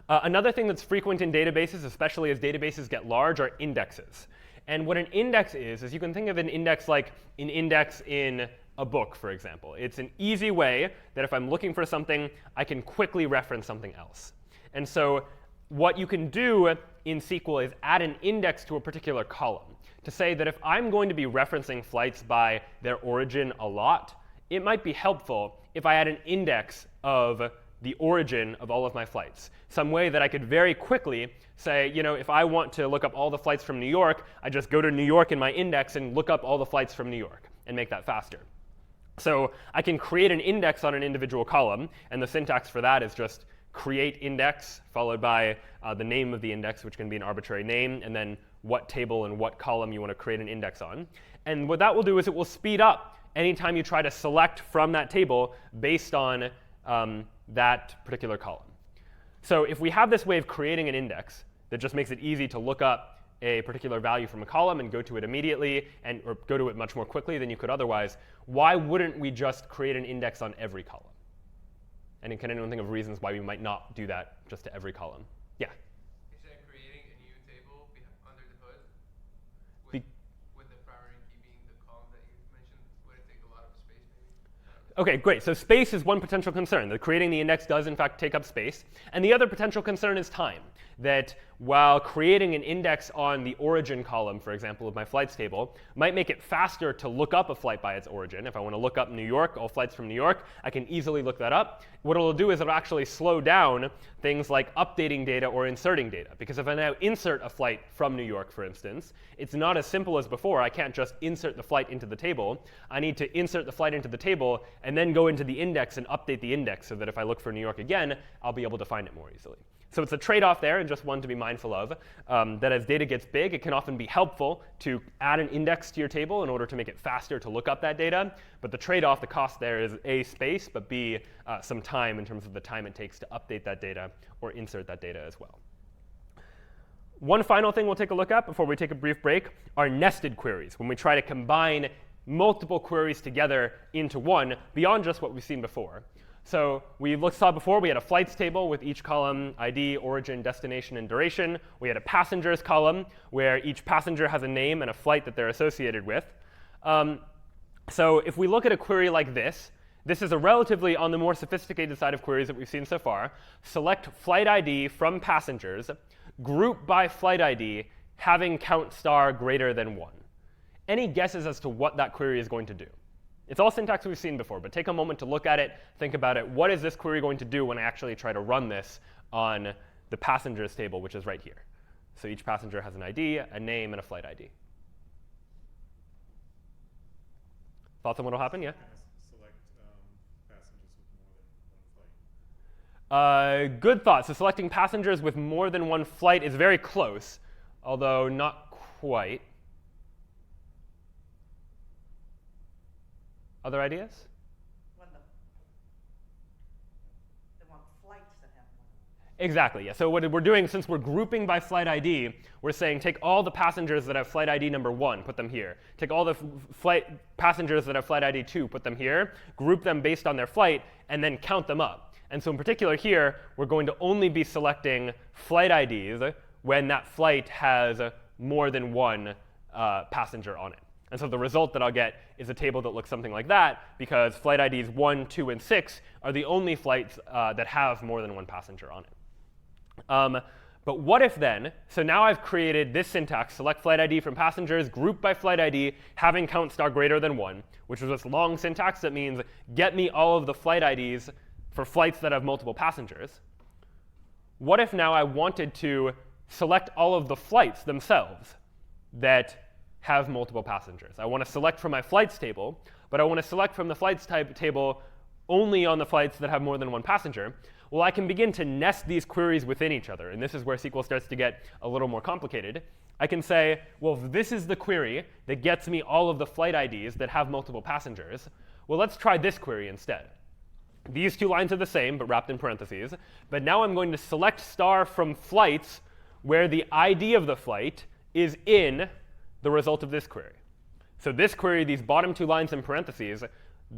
Speaker 1: Another thing that's frequent in databases, especially as databases get large, are indexes. And what an index is you can think of an index like an index in a book, for example. It's an easy way that if I'm looking for something, I can quickly reference something else. And so what you can do in SQL is add an index to a particular column to say that if I'm going to be referencing flights by their origin a lot, it might be helpful if I had an index of the origin of all of my flights. Some way that I could very quickly say, if I want to look up all the flights from New York, I just go to New York in my index and look up all the flights from New York and make that faster. So I can create an index on an individual column, and the syntax for that is just create index followed by the name of the index, which can be an arbitrary name, and then what table and what column you want to create an index on. And what that will do is it will speed up anytime you try to select from that table based on that particular column. So if we have this way of creating an index that just makes it easy to look up a particular value from a column and go to it immediately, or go to it much more quickly than you could otherwise, why wouldn't we just create an index on every column? And can anyone think of reasons why we might not do that just to every column? Yeah?
Speaker 2: Instead of creating a new table under the hood,
Speaker 1: Be-
Speaker 2: with the primary key being the column that you mentioned, would it take a lot of space maybe?
Speaker 1: OK, great. So space is one potential concern. That creating the index does, in fact, take up space. And the other potential concern is time. That while creating an index on the origin column, for example, of my flights table, might make it faster to look up a flight by its origin. If I want to look up New York, all flights from New York, I can easily look that up. What it'll do is it'll actually slow down things like updating data or inserting data. Because if I now insert a flight from New York, for instance, it's not as simple as before. I can't just insert the flight into the table. I need to insert the flight into the table and then go into the index and update the index so that if I look for New York again, I'll be able to find it more easily. So it's a trade-off there, and just one to be mindful of, that as data gets big, it can often be helpful to add an index to your table in order to make it faster to look up that data. But the trade-off, the cost there is A, space, but B, some time in terms of the time it takes to update that data or insert that data as well. One final thing we'll take a look at before we take a brief break are nested queries, when we try to combine multiple queries together into one beyond just what we've seen before. So we saw before we had a flights table with each column ID, origin, destination, and duration. We had a passengers column where each passenger has a name and a flight that they're associated with. So if we look at a query like this, this is a relatively on the more sophisticated side of queries that we've seen so far. Select flight ID from passengers, group by flight ID, having count star greater than 1. Any guesses as to what that query is going to do? It's all syntax we've seen before, but take a moment to look at it, think about it. What is this query going to do when I actually try to run this on the passengers table, which is right here? So each passenger has an ID, a name, and a flight ID. Thoughts on what will happen? Yeah?
Speaker 3: Select passengers with more than one flight.
Speaker 1: Good thought. So selecting passengers with more than one flight is very close, although not quite. Other ideas?
Speaker 5: When they want flights that have one.
Speaker 1: Exactly, yeah. So what we're doing, since we're grouping by flight ID, we're saying take all the passengers that have flight ID number 1, put them here. Take all the passengers that have flight ID 2, put them here. Group them based on their flight, and then count them up. And so in particular here, we're going to only be selecting flight IDs when that flight has more than one passenger on it. And so the result that I'll get is a table that looks something like that, because flight IDs 1, 2, and 6 are the only flights that have more than one passenger on it. But what if then, so now I've created this syntax, select flight ID from passengers, group by flight ID, having count star greater than 1, which is this long syntax that means get me all of the flight IDs for flights that have multiple passengers. What if now I wanted to select all of the flights themselves that have multiple passengers. I want to select from my flights table, but I want to select from the flights table only on the flights that have more than one passenger. Well, I can begin to nest these queries within each other. And this is where SQL starts to get a little more complicated. I can say, well, if this is the query that gets me all of the flight IDs that have multiple passengers, well, let's try this query instead. These two lines are the same, but wrapped in parentheses. But now I'm going to select star from flights where the ID of the flight is in the result of this query. So this query, these bottom two lines in parentheses,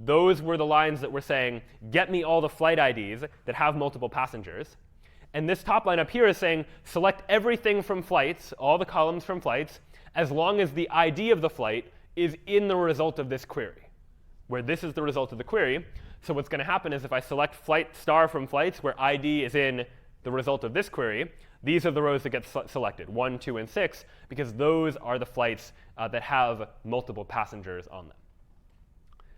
Speaker 1: those were the lines that were saying, get me all the flight IDs that have multiple passengers. And this top line up here is saying, select everything from flights, all the columns from flights, as long as the ID of the flight is in the result of this query, where this is the result of the query. So what's going to happen is if I select flight star from flights, where ID is in the result of this query, these are the rows that get selected, 1, 2, and 6, because those are the flights that have multiple passengers on them.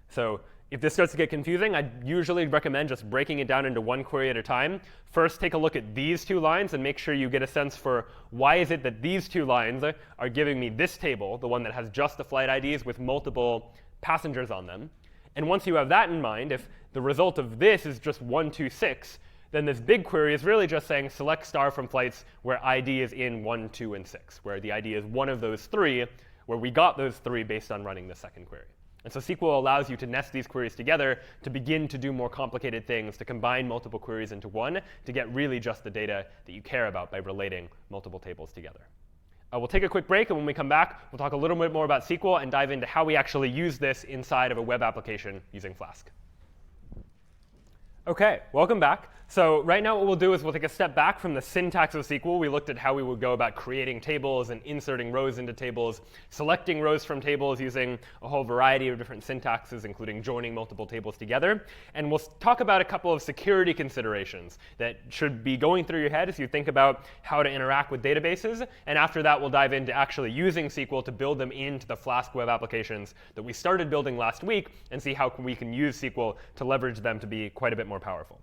Speaker 1: So if this starts to get confusing, I usually recommend just breaking it down into one query at a time. First, take a look at these two lines and make sure you get a sense for why is it that these two lines are giving me this table, the one that has just the flight IDs with multiple passengers on them. And once you have that in mind, if the result of this is just 1, 2, 6, then this big query is really just saying select star from flights where ID is in 1, 2, and 6, where the ID is one of those three, where we got those three based on running the second query. And so SQL allows you to nest these queries together to begin to do more complicated things, to combine multiple queries into one, to get really just the data that you care about by relating multiple tables together. We'll take a quick break, and when we come back, we'll talk a little bit more about SQL and dive into how we actually use this inside of a web application using Flask. OK, welcome back. So right now what we'll do is we'll take a step back from the syntax of SQL. We looked at how we would go about creating tables and inserting rows into tables, selecting rows from tables using a whole variety of different syntaxes, including joining multiple tables together. And we'll talk about a couple of security considerations that should be going through your head as you think about how to interact with databases. And after that, we'll dive into actually using SQL to build them into the Flask web applications that we started building last week and see how we can use SQL to leverage them to be quite a bit more powerful.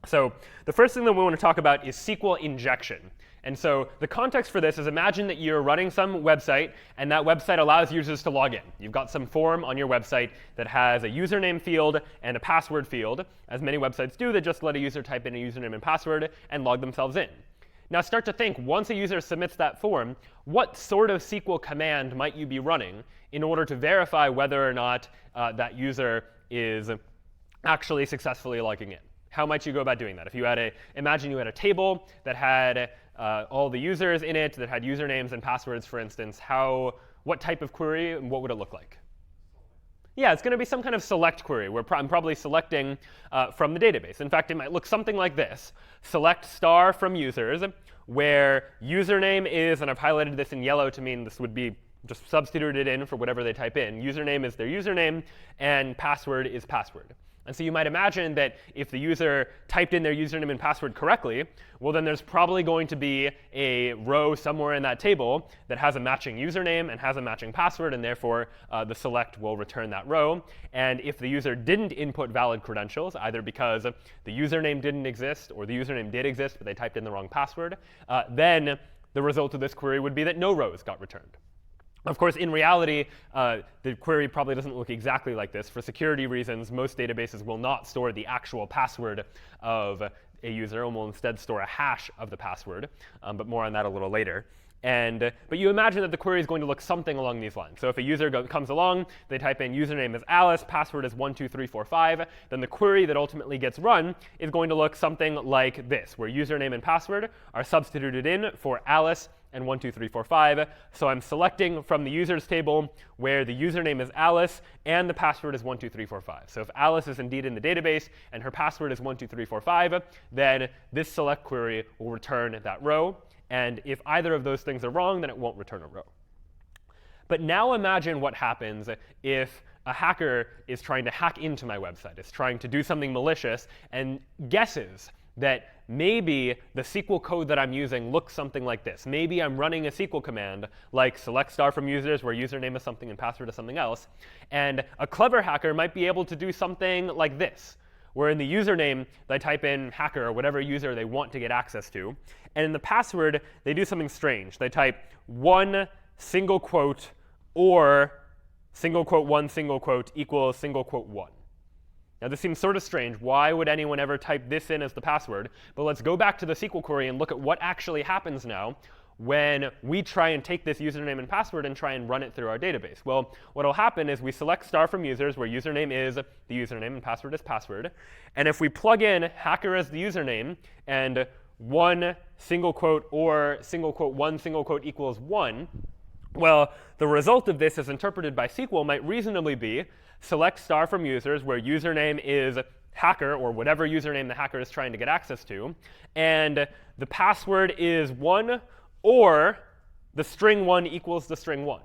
Speaker 1: So the first thing that we want to talk about is SQL injection. And so the context for this is imagine that you're running some website, and that website allows users to log in. You've got some form on your website that has a username field and a password field, as many websites do that just let a user type in a username and password and log themselves in. Now start to think, once a user submits that form, what sort of SQL command might you be running in order to verify whether or not that user is actually successfully logging in? How might you go about doing that? If you had imagine you had a table that had all the users in it, that had usernames and passwords, for instance, what type of query and what would it look like? Yeah, it's going to be some kind of select query where I'm probably selecting from the database. In fact, it might look something like this. Select star from users, where username is, and I've highlighted this in yellow to mean this would be just substituted in for whatever they type in. Username is their username, and password is password. And so you might imagine that if the user typed in their username and password correctly, well, then there's probably going to be a row somewhere in that table that has a matching username and has a matching password, and therefore the select will return that row. And if the user didn't input valid credentials, either because the username didn't exist or the username did exist, but they typed in the wrong password, then the result of this query would be that no rows got returned. Of course, in reality, the query probably doesn't look exactly like this. For security reasons, most databases will not store the actual password of a user and will instead store a hash of the password, but more on that a little later. But you imagine that the query is going to look something along these lines. So if a user comes along, they type in username is Alice, password is 12345, then the query that ultimately gets run is going to look something like this, where username and password are substituted in for Alice and 12345. So I'm selecting from the users table where the username is Alice and the password is 12345. So if Alice is indeed in the database and her password is 12345, then this select query will return that row. And if either of those things are wrong, then it won't return a row. But now imagine what happens if a hacker is trying to hack into my website, is trying to do something malicious, and guesses that maybe the SQL code that I'm using looks something like this. Maybe I'm running a SQL command like select star from users where username is something and password is something else. And a clever hacker might be able to do something like this, where in the username they type in hacker or whatever user they want to get access to. And in the password, they do something strange. They type one single quote or single quote 1 single quote equals single quote 1. Now this seems sort of strange. Why would anyone ever type this in as the password? But let's go back to the SQL query and look at what actually happens now when we try and take this username and password and try and run it through our database. Well, what will happen is we select star from users, where username is the username and password is password. And if we plug in hacker as the username and 1 single quote or single quote 1 single quote equals 1, well, the result of this as interpreted by SQL might reasonably be select star from users, where username is hacker, or whatever username the hacker is trying to get access to, and the password is 1, or the string 1 equals the string 1.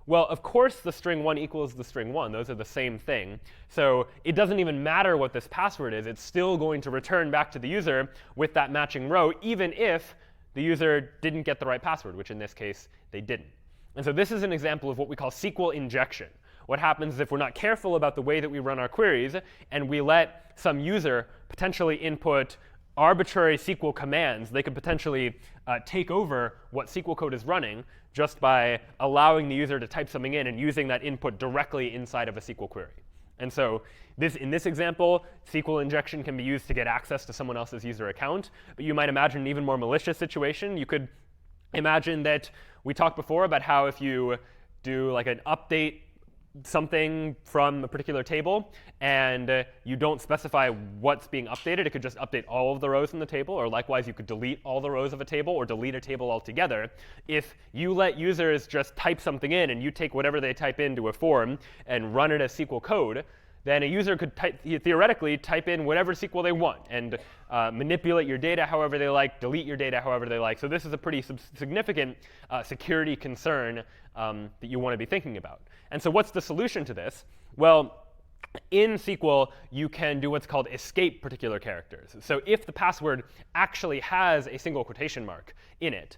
Speaker 1: Well, of course the string 1 equals the string 1. Those are the same thing. So it doesn't even matter what this password is. It's still going to return back to the user with that matching row, even if the user didn't get the right password, which in this case they didn't. And so this is an example of what we call SQL injection. What happens is if we're not careful about the way that we run our queries, and we let some user potentially input arbitrary SQL commands, they could potentially take over what SQL code is running just by allowing the user to type something in and using that input directly inside of a SQL query. And so in this example, SQL injection can be used to get access to someone else's user account. But you might imagine an even more malicious situation. You could imagine that we talked before about how if you do like an update something from a particular table and you don't specify what's being updated, it could just update all of the rows in the table, or likewise you could delete all the rows of a table or delete a table altogether. If you let users just type something in and you take whatever they type into a form and run it as SQL code, then a user could theoretically type in whatever SQL they want and manipulate your data however they like, delete your data however they like. So this is a pretty significant security concern that you want to be thinking about. And so what's the solution to this? Well, in SQL, you can do what's called escape particular characters. So if the password actually has a single quotation mark in it,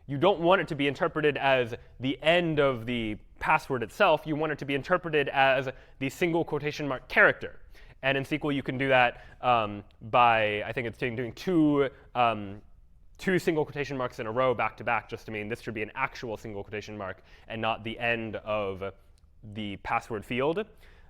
Speaker 1: you don't want it to be interpreted as the end of the password itself. You want it to be interpreted as the single quotation mark character. And in SQL, you can do that by, I think it's doing two single quotation marks in a row back to back, just to mean this should be an actual single quotation mark and not the end of the password field.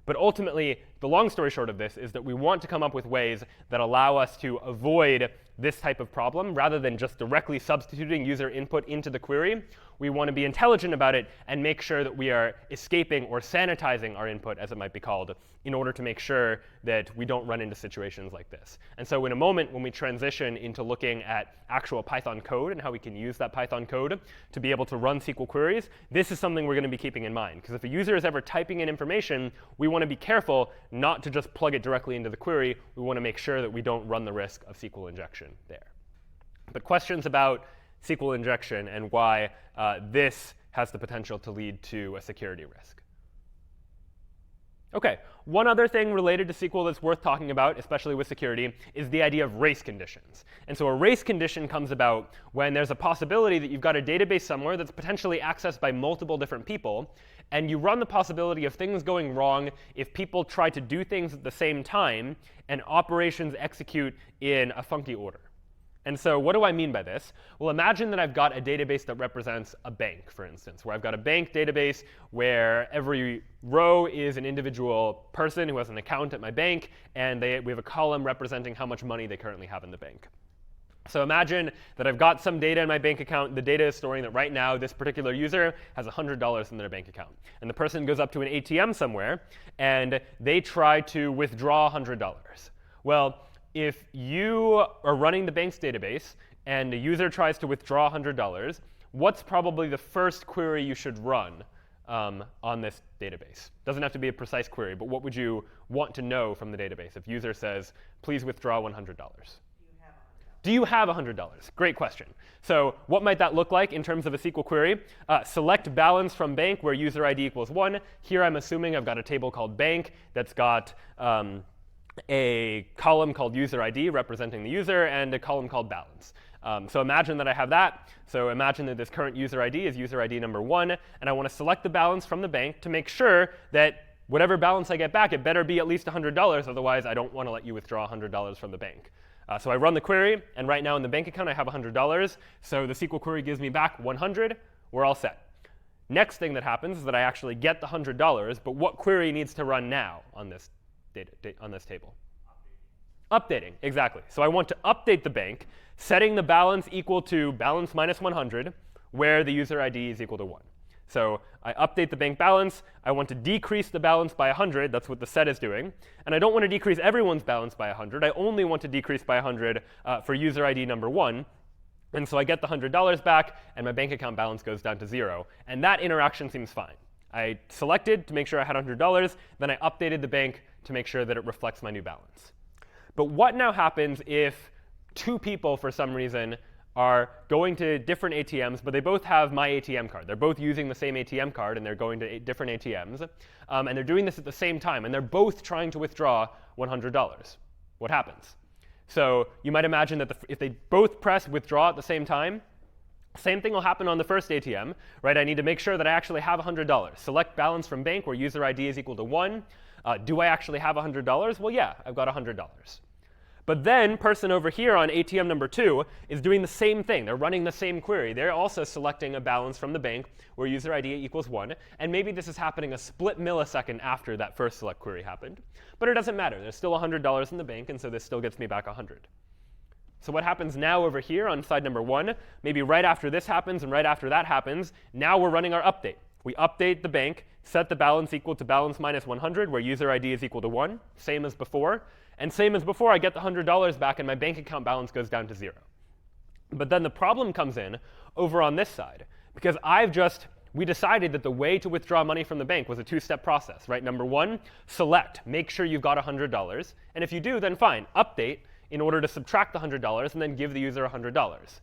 Speaker 1: But ultimately, the long story short of this is that we want to come up with ways that allow us to avoid this type of problem. Rather than just directly substituting user input into the query, we want to be intelligent about it and make sure that we are escaping or sanitizing our input, as it might be called, in order to make sure that we don't run into situations like this. And so in a moment, when we transition into looking at actual Python code and how we can use that Python code to be able to run SQL queries, this is something we're going to be keeping in mind. Because if a user is ever typing in information, we want to be careful not to just plug it directly into the query. We want to make sure that we don't run the risk of SQL injection there. But questions about SQL injection and why this has the potential to lead to a security risk? OK, one other thing related to SQL that's worth talking about, especially with security, is the idea of race conditions. And so a race condition comes about when there's a possibility that you've got a database somewhere that's potentially accessed by multiple different people, and you run the possibility of things going wrong if people try to do things at the same time and operations execute in a funky order. And so what do I mean by this? Well, imagine that I've got a database that represents a bank, for instance, where I've got a bank database where every row is an individual person who has an account at my bank, and we have a column representing how much money they currently have in the bank. So imagine that I've got some data in my bank account. The data is storing that right now this particular user has $100 in their bank account. And the person goes up to an ATM somewhere, and they try to withdraw $100. Well, if you are running the bank's database and a user tries to withdraw $100, what's probably the first query you should run on this database? Doesn't have to be a precise query, but what would you want to know from the database if user says, please withdraw $100? Do you have $100? Great question. So what might that look like in terms of a SQL query? Select balance from bank where user ID equals 1. Here I'm assuming I've got a table called bank that's got a column called user ID representing the user and a column called balance. So imagine that I have that. So imagine that this current user ID is user ID number 1, and I want to select the balance from the bank to make sure that whatever balance I get back, it better be at least $100. Otherwise, I don't want to let you withdraw $100 from the bank. So I run the query, and right now in the bank account, I have $100. So the SQL query gives me back 100. We're all set. Next thing that happens is that I actually get the $100, but what query needs to run now on this on this table? Updating, exactly. So I want to update the bank, setting the balance equal to balance minus 100, where the user ID is equal to 1. So I update the bank balance. I want to decrease the balance by 100. That's what the set is doing. And I don't want to decrease everyone's balance by 100. I only want to decrease by 100 for user ID number 1. And so I get the $100 back, and my bank account balance goes down to 0. And that interaction seems fine. I selected to make sure I had $100. Then I updated the bank to make sure that it reflects my new balance. But what now happens if two people, for some reason, are going to different ATMs, but they both have my ATM card? They're both using the same ATM card, and they're going to different ATMs. And they're doing this at the same time, and they're both trying to withdraw $100. What happens? So you might imagine that if they both press withdraw at the same time, same thing will happen on the first ATM, right? I need to make sure that I actually have $100. Select balance from bank where user ID is equal to 1. Do I actually have $100? Well, yeah, I've got $100. But then person over here on ATM number 2 is doing the same thing. They're running the same query. They're also selecting a balance from the bank where user ID equals 1. And maybe this is happening a split millisecond after that first select query happened. But it doesn't matter. There's still $100 in the bank, and so this still gets me back 100. So what happens now over here on side number 1, maybe right after this happens and right after that happens, now we're running our update. We update the bank, set the balance equal to balance minus 100, where user ID is equal to 1, same as before. And same as before, I get the $100 back, and my bank account balance goes down to 0. But then the problem comes in over on this side, because we decided that the way to withdraw money from the bank was a two-step process, right? Number 1, select. Make sure you've got $100. And if you do, then fine, update in order to subtract the $100 and then give the user $100.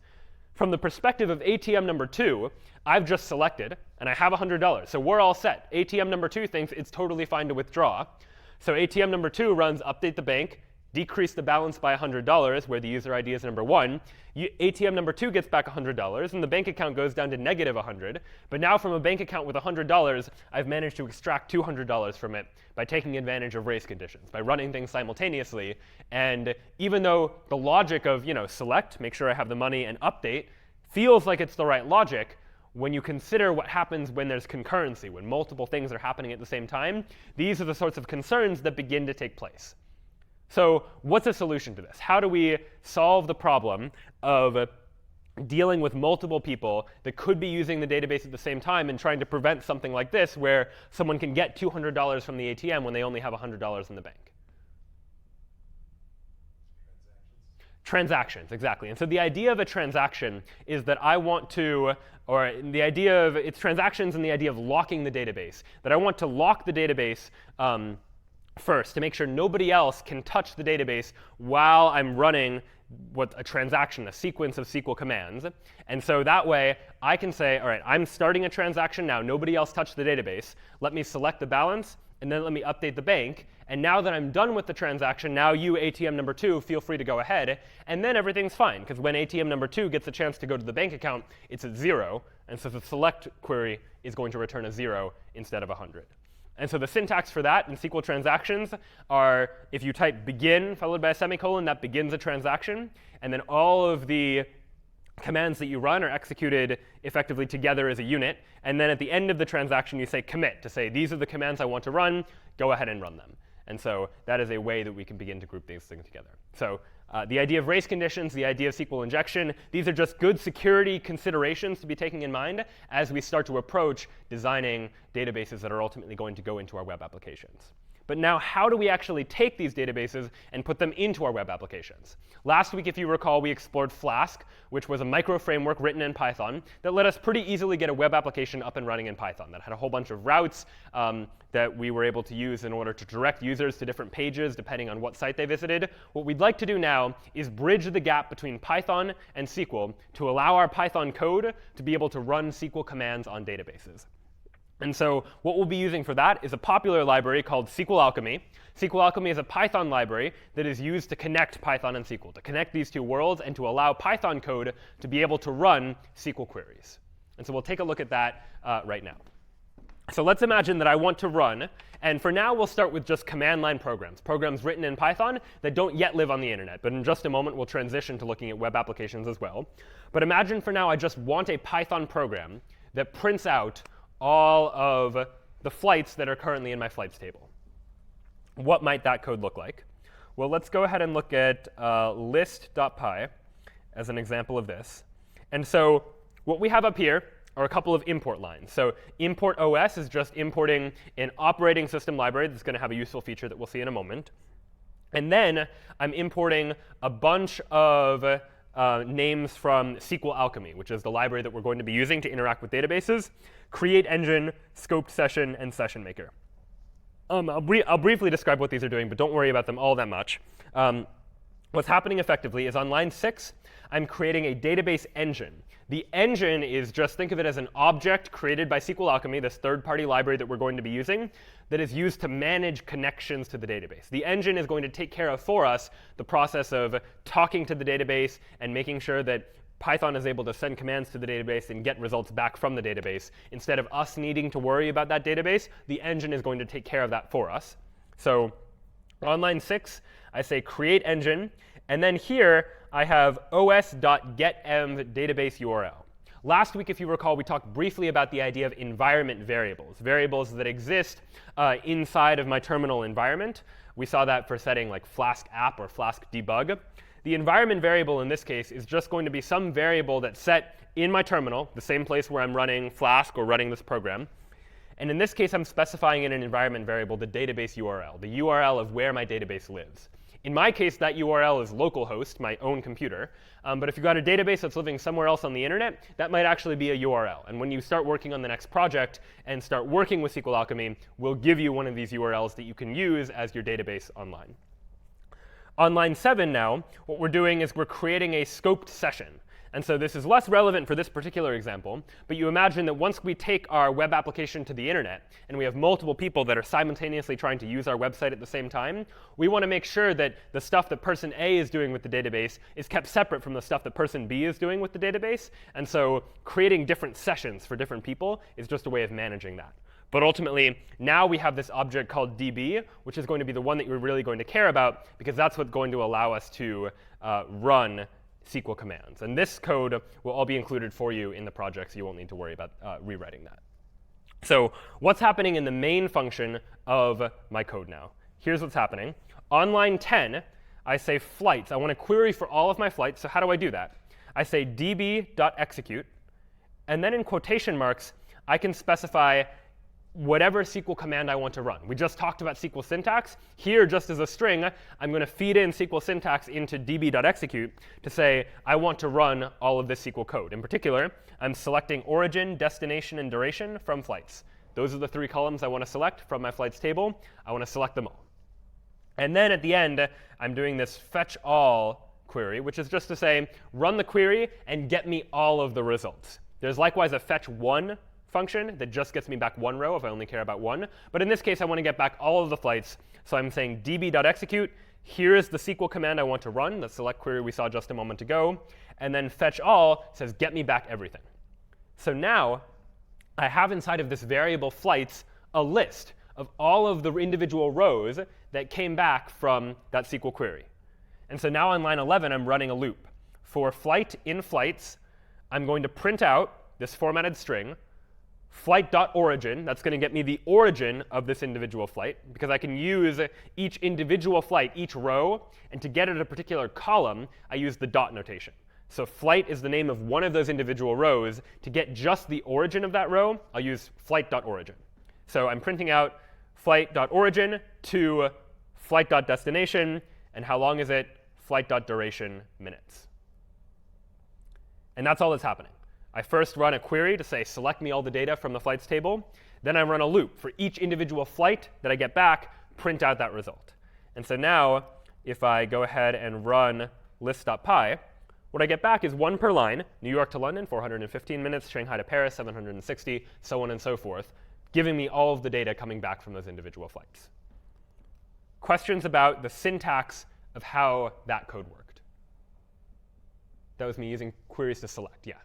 Speaker 1: From the perspective of ATM number 2, I've just selected, and I have $100. So we're all set. ATM number 2 thinks it's totally fine to withdraw. So ATM number 2 runs update the bank, decrease the balance by $100, where the user ID is number 1. ATM number 2 gets back $100, and the bank account goes down to negative 100. But now from a bank account with $100, I've managed to extract $200 from it by taking advantage of race conditions, by running things simultaneously. And even though the logic of select, make sure I have the money, and update feels like it's the right logic, when you consider what happens when there's concurrency, when multiple things are happening at the same time, these are the sorts of concerns that begin to take place. So what's a solution to this? How do we solve the problem of dealing with multiple people that could be using the database at the same time and trying to prevent something like this, where someone can get $200 from the ATM when they only have $100 in the bank? Transactions, exactly. And so the idea of a transaction is that I want to, or the idea of it's transactions and the idea of locking the database, that I want to lock the database first to make sure nobody else can touch the database while I'm running a transaction, a sequence of SQL commands. And so that way I can say, all right, I'm starting a transaction now. Nobody else touched the database. Let me select the balance, and then let me update the bank. And now that I'm done with the transaction, now you, ATM number 2, feel free to go ahead. And then everything's fine, because when ATM number 2 gets a chance to go to the bank account, it's at 0. And so the select query is going to return a 0 instead of 100. And so the syntax for that in SQL transactions are, if you type begin followed by a semicolon, that begins a transaction. And then all of the commands that you run are executed effectively together as a unit. And then at the end of the transaction, you say commit to say, these are the commands I want to run. Go ahead and run them. And so that is a way that we can begin to group these things together. So the idea of race conditions, the idea of SQL injection, these are just good security considerations to be taken in mind as we start to approach designing databases that are ultimately going to go into our web applications. But now, how do we actually take these databases and put them into our web applications? Last week, if you recall, we explored Flask, which was a micro framework written in Python that let us pretty easily get a web application up and running in Python that had a whole bunch of routes that we were able to use in order to direct users to different pages depending on what site they visited. What we'd like to do now is bridge the gap between Python and SQL to allow our Python code to be able to run SQL commands on databases. And so what we'll be using for that is a popular library called SQL Alchemy. SQL Alchemy is a Python library that is used to connect Python and SQL, to connect these two worlds and to allow Python code to be able to run SQL queries. And so we'll take a look at that right now. So let's imagine that I want to run, and for now we'll start with just command line programs written in Python that don't yet live on the internet. But in just a moment we'll transition to looking at web applications as well. But imagine for now I just want a Python program that prints out all of the flights that are currently in my flights table. What might that code look like? Well, let's go ahead and look at list.py as an example of this. And so what we have up here are a couple of import lines. So import OS is just importing an operating system library that's going to have a useful feature that we'll see in a moment. And then I'm importing a bunch of names from SQL Alchemy, which is the library that we're going to be using to interact with databases: create engine, scoped session, and session maker. I'll briefly describe what these are doing, but don't worry about them all that much. What's happening effectively is on line 6, I'm creating a database engine. The engine is, just think of it as an object created by SQL Alchemy, this third-party library that we're going to be using, that is used to manage connections to the database. The engine is going to take care of for us the process of talking to the database and making sure that Python is able to send commands to the database and get results back from the database. Instead of us needing to worry about that database, the engine is going to take care of that for us. So on line 6, I say create engine. And then here, I have os.getenv database URL. Last week, if you recall, we talked briefly about the idea of environment variables, variables that exist inside of my terminal environment. We saw that for setting like Flask app or Flask debug. The environment variable in this case is just going to be some variable that's set in my terminal, the same place where I'm running Flask or running this program. And in this case, I'm specifying in an environment variable the database URL, the URL of where my database lives. In my case, that URL is localhost, my own computer. But if you've got a database that's living somewhere else on the internet, that might actually be a URL. And when you start working on the next project and start working with SQL Alchemy, we'll give you one of these URLs that you can use as your database online. On line 7 now, what we're doing is we're creating a scoped session. And so this is less relevant for this particular example, but you imagine that once we take our web application to the internet, and we have multiple people that are simultaneously trying to use our website at the same time, we want to make sure that the stuff that person A is doing with the database is kept separate from the stuff that person B is doing with the database. And so creating different sessions for different people is just a way of managing that. But ultimately, now we have this object called db, which is going to be the one that you're really going to care about, because that's what's going to allow us to run SQL commands. And this code will all be included for you in the project, so you won't need to worry about rewriting that. So what's happening in the main function of my code now? Here's what's happening. On line 10, I say flights. I want to query for all of my flights. So how do I do that? I say db.execute. And then in quotation marks, I can specify whatever SQL command I want to run. We just talked about SQL syntax. Here, just as a string, I'm going to feed in SQL syntax into db.execute to say I want to run all of this SQL code. In particular, I'm selecting origin, destination, and duration from flights. Those are the 3 columns I want to select from my flights table. I want to select them all. And then at the end, I'm doing this fetch all query, which is just to say run the query and get me all of the results. There's likewise a fetch one function that just gets me back 1 row if I only care about 1. But in this case, I want to get back all of the flights. So I'm saying db.execute. Here is the SQL command I want to run, the select query we saw just a moment ago. And then fetch all says get me back everything. So now I have inside of this variable flights a list of all of the individual rows that came back from that SQL query. And so now on line 11, I'm running a loop. For flight in flights, I'm going to print out this formatted string, flight.origin. That's going to get me the origin of this individual flight, because I can use each individual flight, each row, and to get at a particular column, I use the dot notation. So flight is the name of one of those individual rows. To get just the origin of that row, I'll use flight.origin. So I'm printing out flight.origin to flight.destination, and how long is it? Flight.duration minutes. And that's all that's happening. I first run a query to say, select me all the data from the flights table. Then I run a loop. For each individual flight that I get back, print out that result. And so now, if I go ahead and run list.py, what I get back is 1 per line, New York to London, 415 minutes, Shanghai to Paris, 760, so on and so forth, giving me all of the data coming back from those individual flights. Questions about the syntax of how that code worked? That was me using queries to select, yeah.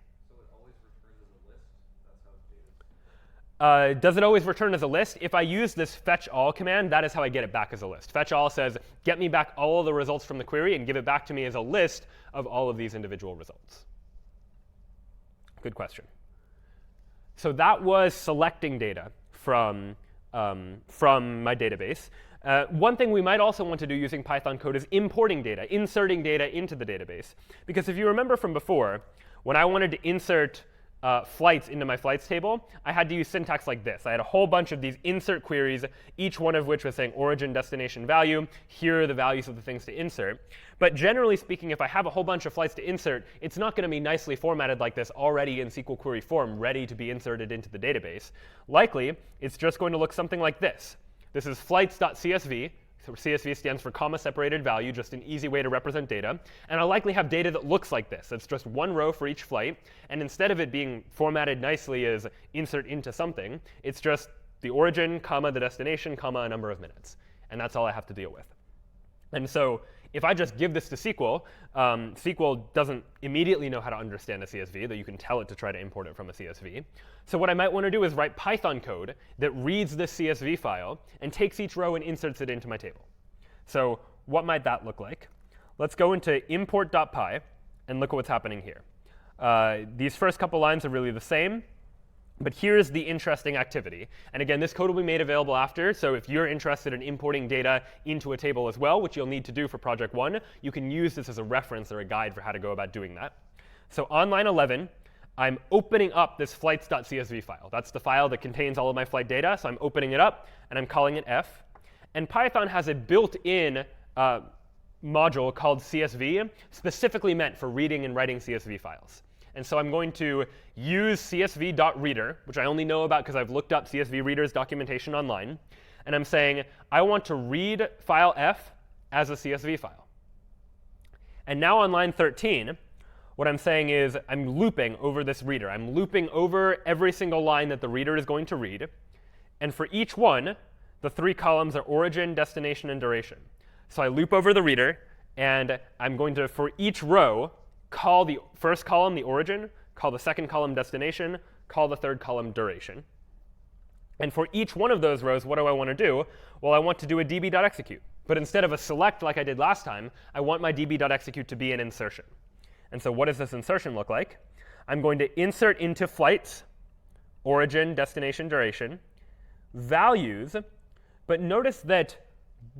Speaker 1: Does it always return as a list? If I use this fetch all command, that is how I get it back as a list. Fetch all says, get me back all of the results from the query and give it back to me as a list of all of these individual results. Good question. So that was selecting data from my database. One thing we might also want to do using Python code is importing data, inserting data into the database. Because if you remember from before, when I wanted to insert flights into my flights table, I had to use syntax like this. I had a whole bunch of these insert queries, each one of which was saying origin, destination, value. Here are the values of the things to insert. But generally speaking, if I have a whole bunch of flights to insert, it's not going to be nicely formatted like this already in SQL query form, ready to be inserted into the database. Likely, it's just going to look something like this. This is flights.csv. So CSV stands for comma-separated value, just an easy way to represent data. And I'll likely have data that looks like this. It's just one row for each flight. And instead of it being formatted nicely as insert into something, it's just the origin, comma, the destination, comma, a number of minutes. And that's all I have to deal with. And so if I just give this to SQL, SQL doesn't immediately know how to understand a CSV, though you can tell it to try to import it from a CSV. So what I might want to do is write Python code that reads this CSV file and takes each row and inserts it into my table. So what might that look like? Let's go into import.py and look at what's happening here. These first couple lines are really the same. But here's the interesting activity. And again, this code will be made available after. So if you're interested in importing data into a table as well, which you'll need to do for project 1, you can use this as a reference or a guide for how to go about doing that. So on line 11, I'm opening up this flights.csv file. That's the file that contains all of my flight data. So I'm opening it up, and I'm calling it f. And Python has a built-in module called CSV, specifically meant for reading and writing CSV files. And so I'm going to use csv.reader, which I only know about because I've looked up CSV reader's documentation online. And I'm saying, I want to read file f as a CSV file. And now on line 13, what I'm saying is I'm looping over this reader. I'm looping over every single line that the reader is going to read. And for each one, the 3 columns are origin, destination, and duration. So I loop over the reader, and I'm going to, for each row, call the first column the origin, call the second column destination, call the third column duration. And for each one of those rows, what do I want to do? Well, I want to do a db.execute. But instead of a select like I did last time, I want my db.execute to be an insertion. And so what does this insertion look like? I'm going to insert into flights, origin, destination, duration, values. But notice that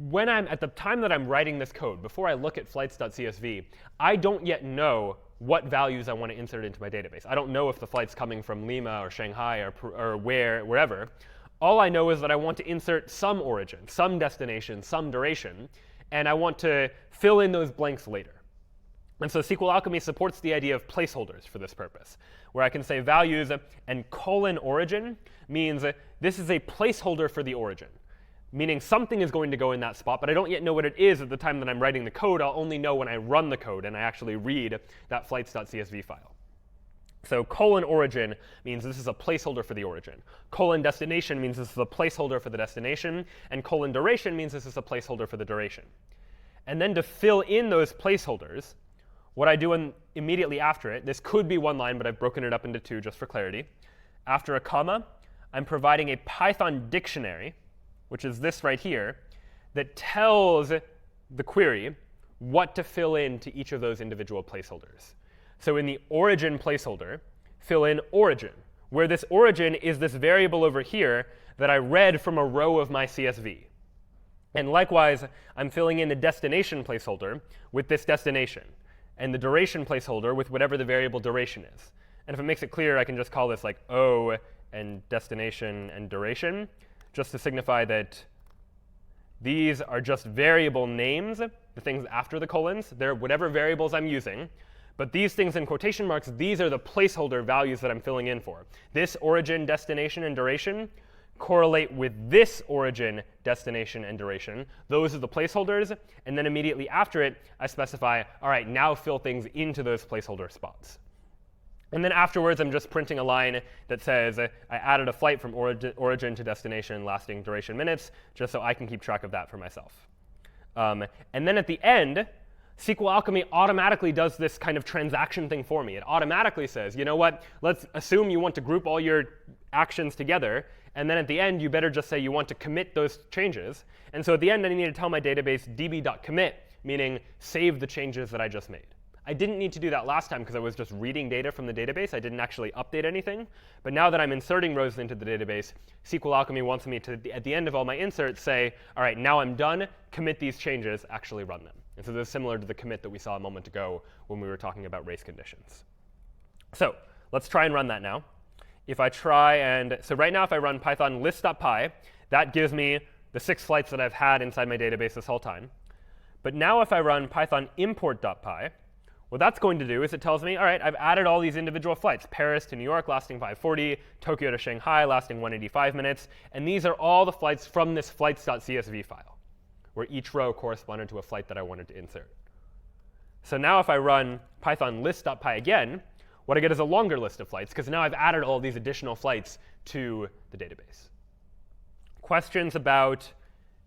Speaker 1: when I'm at the time that I'm writing this code, before I look at flights.csv, I don't yet know what values I want to insert into my database. I don't know if the flight's coming from Lima or Shanghai or wherever. All I know is that I want to insert some origin, some destination, some duration, and I want to fill in those blanks later. And so SQL Alchemy supports the idea of placeholders for this purpose, where I can say values and colon origin means this is a placeholder for the origin, meaning something is going to go in that spot, but I don't yet know what it is at the time that I'm writing the code. I'll only know when I run the code and I actually read that flights.csv file. So colon origin means this is a placeholder for the origin. Colon destination means this is a placeholder for the destination. And colon duration means this is a placeholder for the duration. And then to fill in those placeholders, what I do immediately after it, this could be one line, but I've broken it up into 2 just for clarity. After a comma, I'm providing a Python dictionary, which is this right here, that tells the query what to fill in to each of those individual placeholders. So in the origin placeholder, fill in origin, where this origin is this variable over here that I read from a row of my CSV. And likewise, I'm filling in the destination placeholder with this destination, and the duration placeholder with whatever the variable duration is. And if it makes it clear, I can just call this like O and destination and duration, just to signify that these are just variable names, the things after the colons. They're whatever variables I'm using. But these things in quotation marks, these are the placeholder values that I'm filling in for. This origin, destination, and duration correlate with this origin, destination, and duration. Those are the placeholders. And then immediately after it, I specify, all right, now fill things into those placeholder spots. And then afterwards, I'm just printing a line that says I added a flight from origin to destination lasting duration minutes, just so I can keep track of that for myself. And then at the end, SQL Alchemy automatically does this kind of transaction thing for me. It automatically says, you know what, let's assume you want to group all your actions together. And then at the end, you better just say you want to commit those changes. And so at the end, I need to tell my database db.commit, meaning save the changes that I just made. I didn't need to do that last time because I was just reading data from the database. I didn't actually update anything. But now that I'm inserting rows into the database, SQL Alchemy wants me to, at the end of all my inserts, say, all right, now I'm done, commit these changes, actually run them. And so this is similar to the commit that we saw a moment ago when we were talking about race conditions. So let's try and run that now. If I try and, so right now if I run Python list.py, that gives me the 6 flights that I've had inside my database this whole time. But now if I run Python import.py, what that's going to do is it tells me, all right, I've added all these individual flights, Paris to New York lasting 540, Tokyo to Shanghai lasting 185 minutes. And these are all the flights from this flights.csv file, where each row corresponded to a flight that I wanted to insert. So now if I run Python list.py again, what I get is a longer list of flights, because now I've added all these additional flights to the database. Questions about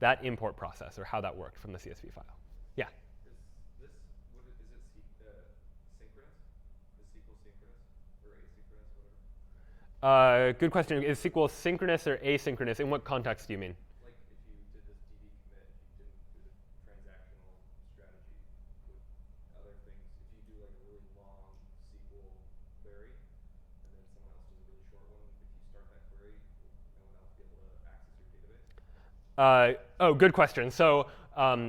Speaker 1: that import process or how that worked from the CSV file? Yeah?
Speaker 2: Is it synchronous? Is SQL synchronous or asynchronous, whatever?
Speaker 1: Good question. Is SQL synchronous or asynchronous? In what context do you mean?
Speaker 2: Like if you did this DB commit, if you didn't do the transactional strategy with other things, if you do like a really long SQL query, and then someone else does a really short one, if you start that query, will no one else be able to access your database?
Speaker 1: Oh, good question. So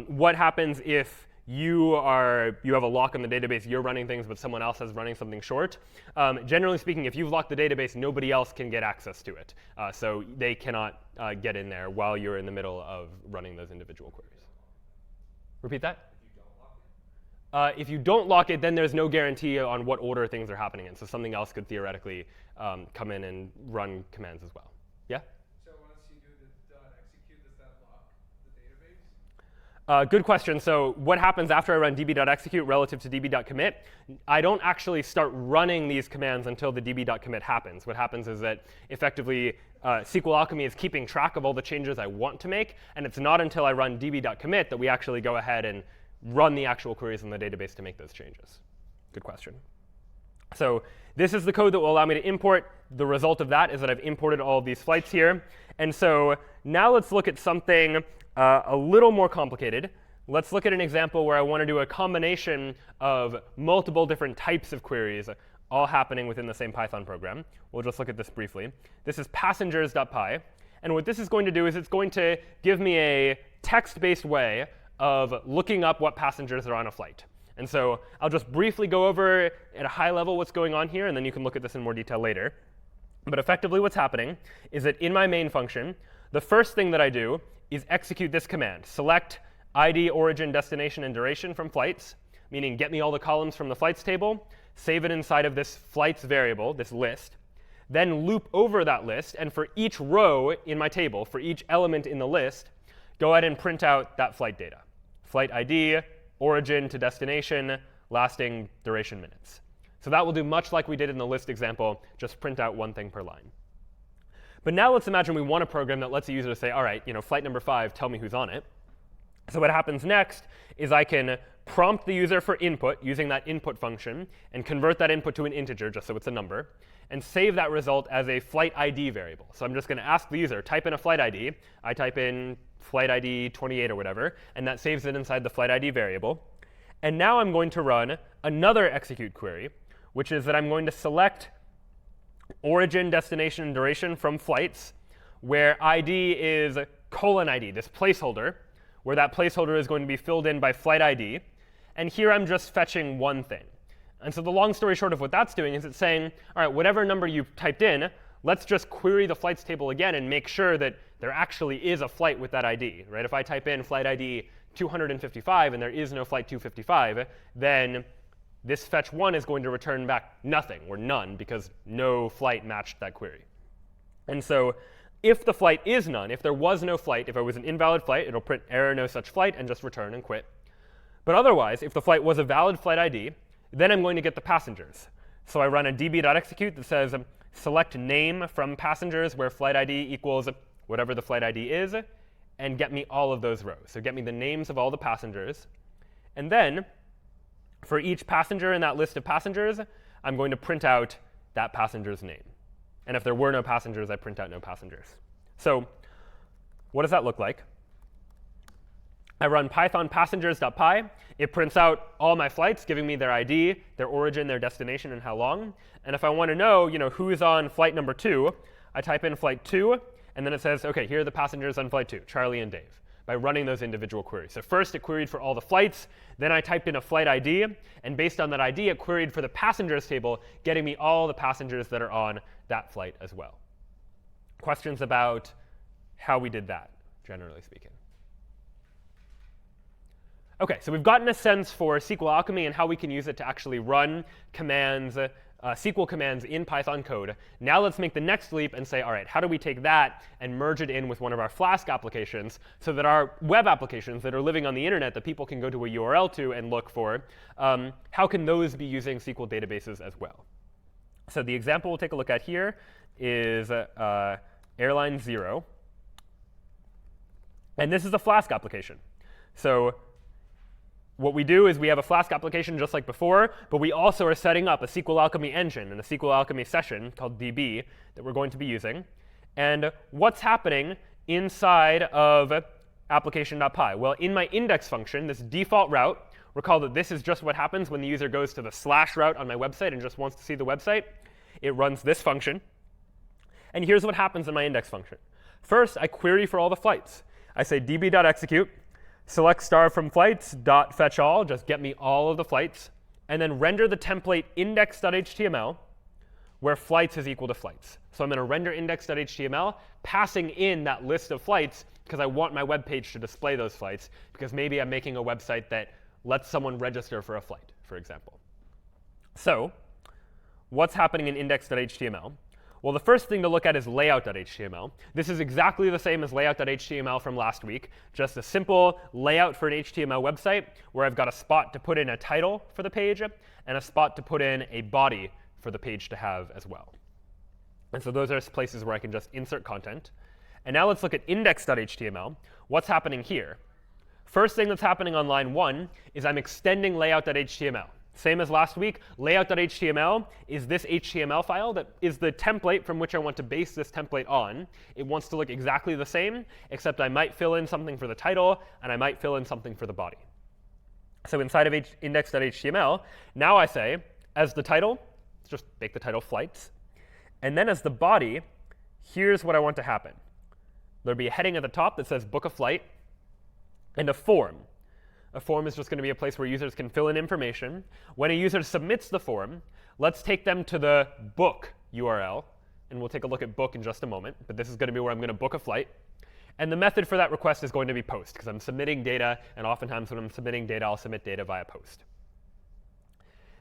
Speaker 1: what happens if you have a lock on the database, you're running things, but someone else is running something short? Generally speaking, if you've locked the database, nobody else can get access to it. So they cannot get in there while you're in the middle of running those individual queries. Repeat that? If you don't lock it, then there's no guarantee on what order things are happening in. So something else could theoretically come in and run commands as well. Yeah?
Speaker 2: So once you do the .execute, does that lock the database?
Speaker 1: Good question. So what happens after I run db.execute relative to db.commit? I don't actually start running these commands until the db.commit happens. What happens is that effectively SQL Alchemy is keeping track of all the changes I want to make, and it's not until I run db.commit that we actually go ahead and run the actual queries in the database to make those changes. Good question. So this is the code that will allow me to import. The result of that is that I've imported all of these flights here. And so now let's look at something a little more complicated. Let's look at an example where I want to do a combination of multiple different types of queries all happening within the same Python program. We'll just look at this briefly. This is passengers.py. And what this is going to do is it's going to give me a text-based way of looking up what passengers are on a flight. And so I'll just briefly go over at a high level what's going on here, and then you can look at this in more detail later. But effectively what's happening is that in my main function, the first thing that I do is execute this command, select ID, origin, destination, and duration from flights, meaning get me all the columns from the flights table, save it inside of this flights variable, this list, then loop over that list, and for each row in my table, for each element in the list, go ahead and print out that flight data. Flight ID, origin to destination, lasting duration minutes. So that will do much like we did in the list example, just print out one thing per line. But now let's imagine we want a program that lets the user say, all right, flight number 5, tell me who's on it. So what happens next is I can prompt the user for input using that input function and convert that input to an integer, just so it's a number, and save that result as a flight ID variable. So I'm just going to ask the user, type in a flight ID. I type in flight ID 28 or whatever, and that saves it inside the flight ID variable. And now I'm going to run another execute query, which is that I'm going to select origin, destination, and duration from flights, where ID is :ID, this placeholder, where that placeholder is going to be filled in by flight ID. And here I'm just fetching one thing. And so the long story short of what that's doing is it's saying, all right, whatever number you've typed in, let's just query the flights table again and make sure that there actually is a flight with that ID. Right? If I type in flight ID 255 and there is no flight 255, then this fetch 1 is going to return back nothing, or none, because no flight matched that query. And so if the flight is none, if there was no flight, if it was an invalid flight, it'll print error no such flight and just return and quit. But otherwise, if the flight was a valid flight ID, then I'm going to get the passengers. So I run a db.execute that says select name from passengers where flight ID equals whatever the flight ID is, and get me all of those rows. So get me the names of all the passengers. And then for each passenger in that list of passengers, I'm going to print out that passenger's name. And if there were no passengers, I print out no passengers. So what does that look like? I run python passengers.py. It prints out all my flights, giving me their ID, their origin, their destination, and how long. And if I want to know, who's on flight number 2, I type in flight 2, and then it says, OK, here are the passengers on flight 2, Charlie and Dave, by running those individual queries. So first, it queried for all the flights. Then I typed in a flight ID. And based on that ID, it queried for the passengers table, getting me all the passengers that are on that flight as well. Questions about how we did that, generally speaking? OK, so we've gotten a sense for SQL Alchemy and how we can use it to actually run commands, SQL commands in Python code. Now let's make the next leap and say, all right, how do we take that and merge it in with one of our Flask applications so that our web applications that are living on the internet that people can go to a URL to and look for, how can those be using SQL databases as well? So the example we'll take a look at here is Airline 0. And this is a Flask application. So what we do is we have a Flask application just like before, but we also are setting up a SQL Alchemy engine and a SQL Alchemy session called DB that we're going to be using. And what's happening inside of application.py? Well, in my index function, this default route, recall that this is just what happens when the user goes to the / route on my website and just wants to see the website. It runs this function. And here's what happens in my index function. First, I query for all the flights. I say db.execute. Select star from flights, dot fetch all, just get me all of the flights, and then render the template index.html, where flights is equal to flights. So I'm going to render index.html, passing in that list of flights, because I want my web page to display those flights, because maybe I'm making a website that lets someone register for a flight, for example. So what's happening in index.html? Well, the first thing to look at is layout.html. This is exactly the same as layout.html from last week, just a simple layout for an HTML website where I've got a spot to put in a title for the page and a spot to put in a body for the page to have as well. And so those are places where I can just insert content. And now let's look at index.html. What's happening here? First thing that's happening on line 1 is I'm extending layout.html. Same as last week, layout.html is this HTML file that is the template from which I want to base this template on. It wants to look exactly the same, except I might fill in something for the title, and I might fill in something for the body. So inside of index.html, now I say, as the title, let's just make the title flights. And then as the body, here's what I want to happen. There'll be a heading at the top that says book a flight, and a form. A form is just going to be a place where users can fill in information. When a user submits the form, let's take them to the book URL. And we'll take a look at book in just a moment. But this is going to be where I'm going to book a flight. And the method for that request is going to be post, because I'm submitting data. And oftentimes when I'm submitting data, I'll submit data via post.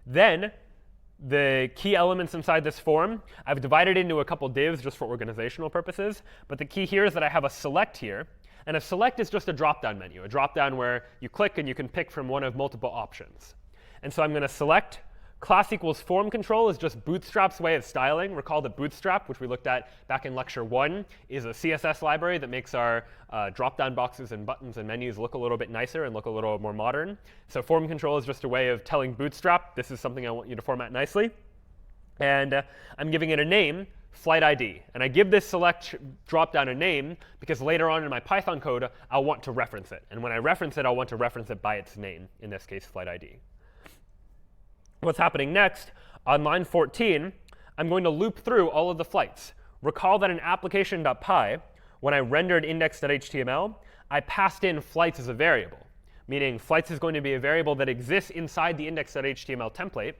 Speaker 1: Then the key elements inside this form, I've divided into a couple divs just for organizational purposes. But the key here is that I have a select here. And a select is just a drop-down menu, a drop-down where you click and you can pick from one of multiple options. And so I'm going to select class equals form control is just Bootstrap's way of styling. Recall that Bootstrap, which we looked at back in lecture 1, is a CSS library that makes our drop-down boxes and buttons and menus look a little bit nicer and look a little more modern. So form control is just a way of telling Bootstrap, this is something I want you to format nicely. And I'm giving it a name, flight ID. And I give this select dropdown a name because later on in my Python code, I'll want to reference it. And when I reference it, I'll want to reference it by its name, in this case, flight ID. What's happening next, on line 14, I'm going to loop through all of the flights. Recall that in application.py, when I rendered index.html, I passed in flights as a variable, meaning flights is going to be a variable that exists inside the index.html template.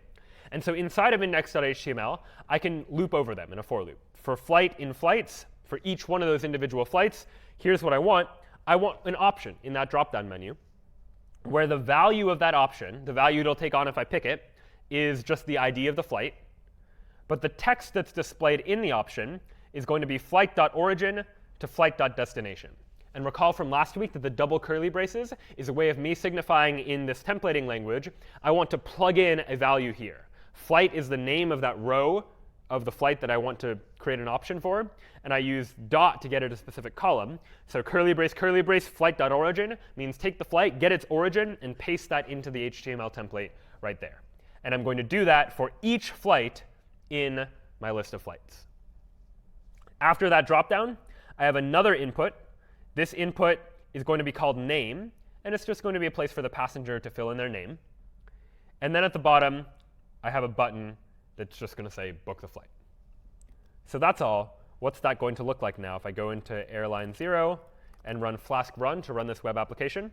Speaker 1: And so inside of index.html, I can loop over them in a for loop. For flight in flights, for each one of those individual flights, here's what I want. I want an option in that drop-down menu where the value of that option, the value it'll take on if I pick it, is just the ID of the flight. But the text that's displayed in the option is going to be flight.origin to flight.destination. And recall from last week that the double curly braces is a way of me signifying in this templating language, I want to plug in a value here. Flight is the name of that row of the flight that I want to create an option for. And I use dot to get it a specific column. So curly brace, flight.origin means take the flight, get its origin, and paste that into the HTML template right there. And I'm going to do that for each flight in my list of flights. After that dropdown, I have another input. This input is going to be called name. and it's just going to be a place for the passenger to fill in their name. And then at the bottom, I have a button that's just going to say book the flight. So that's all. What's that going to look like now if I go into airline 0 and run Flask run to run this web application?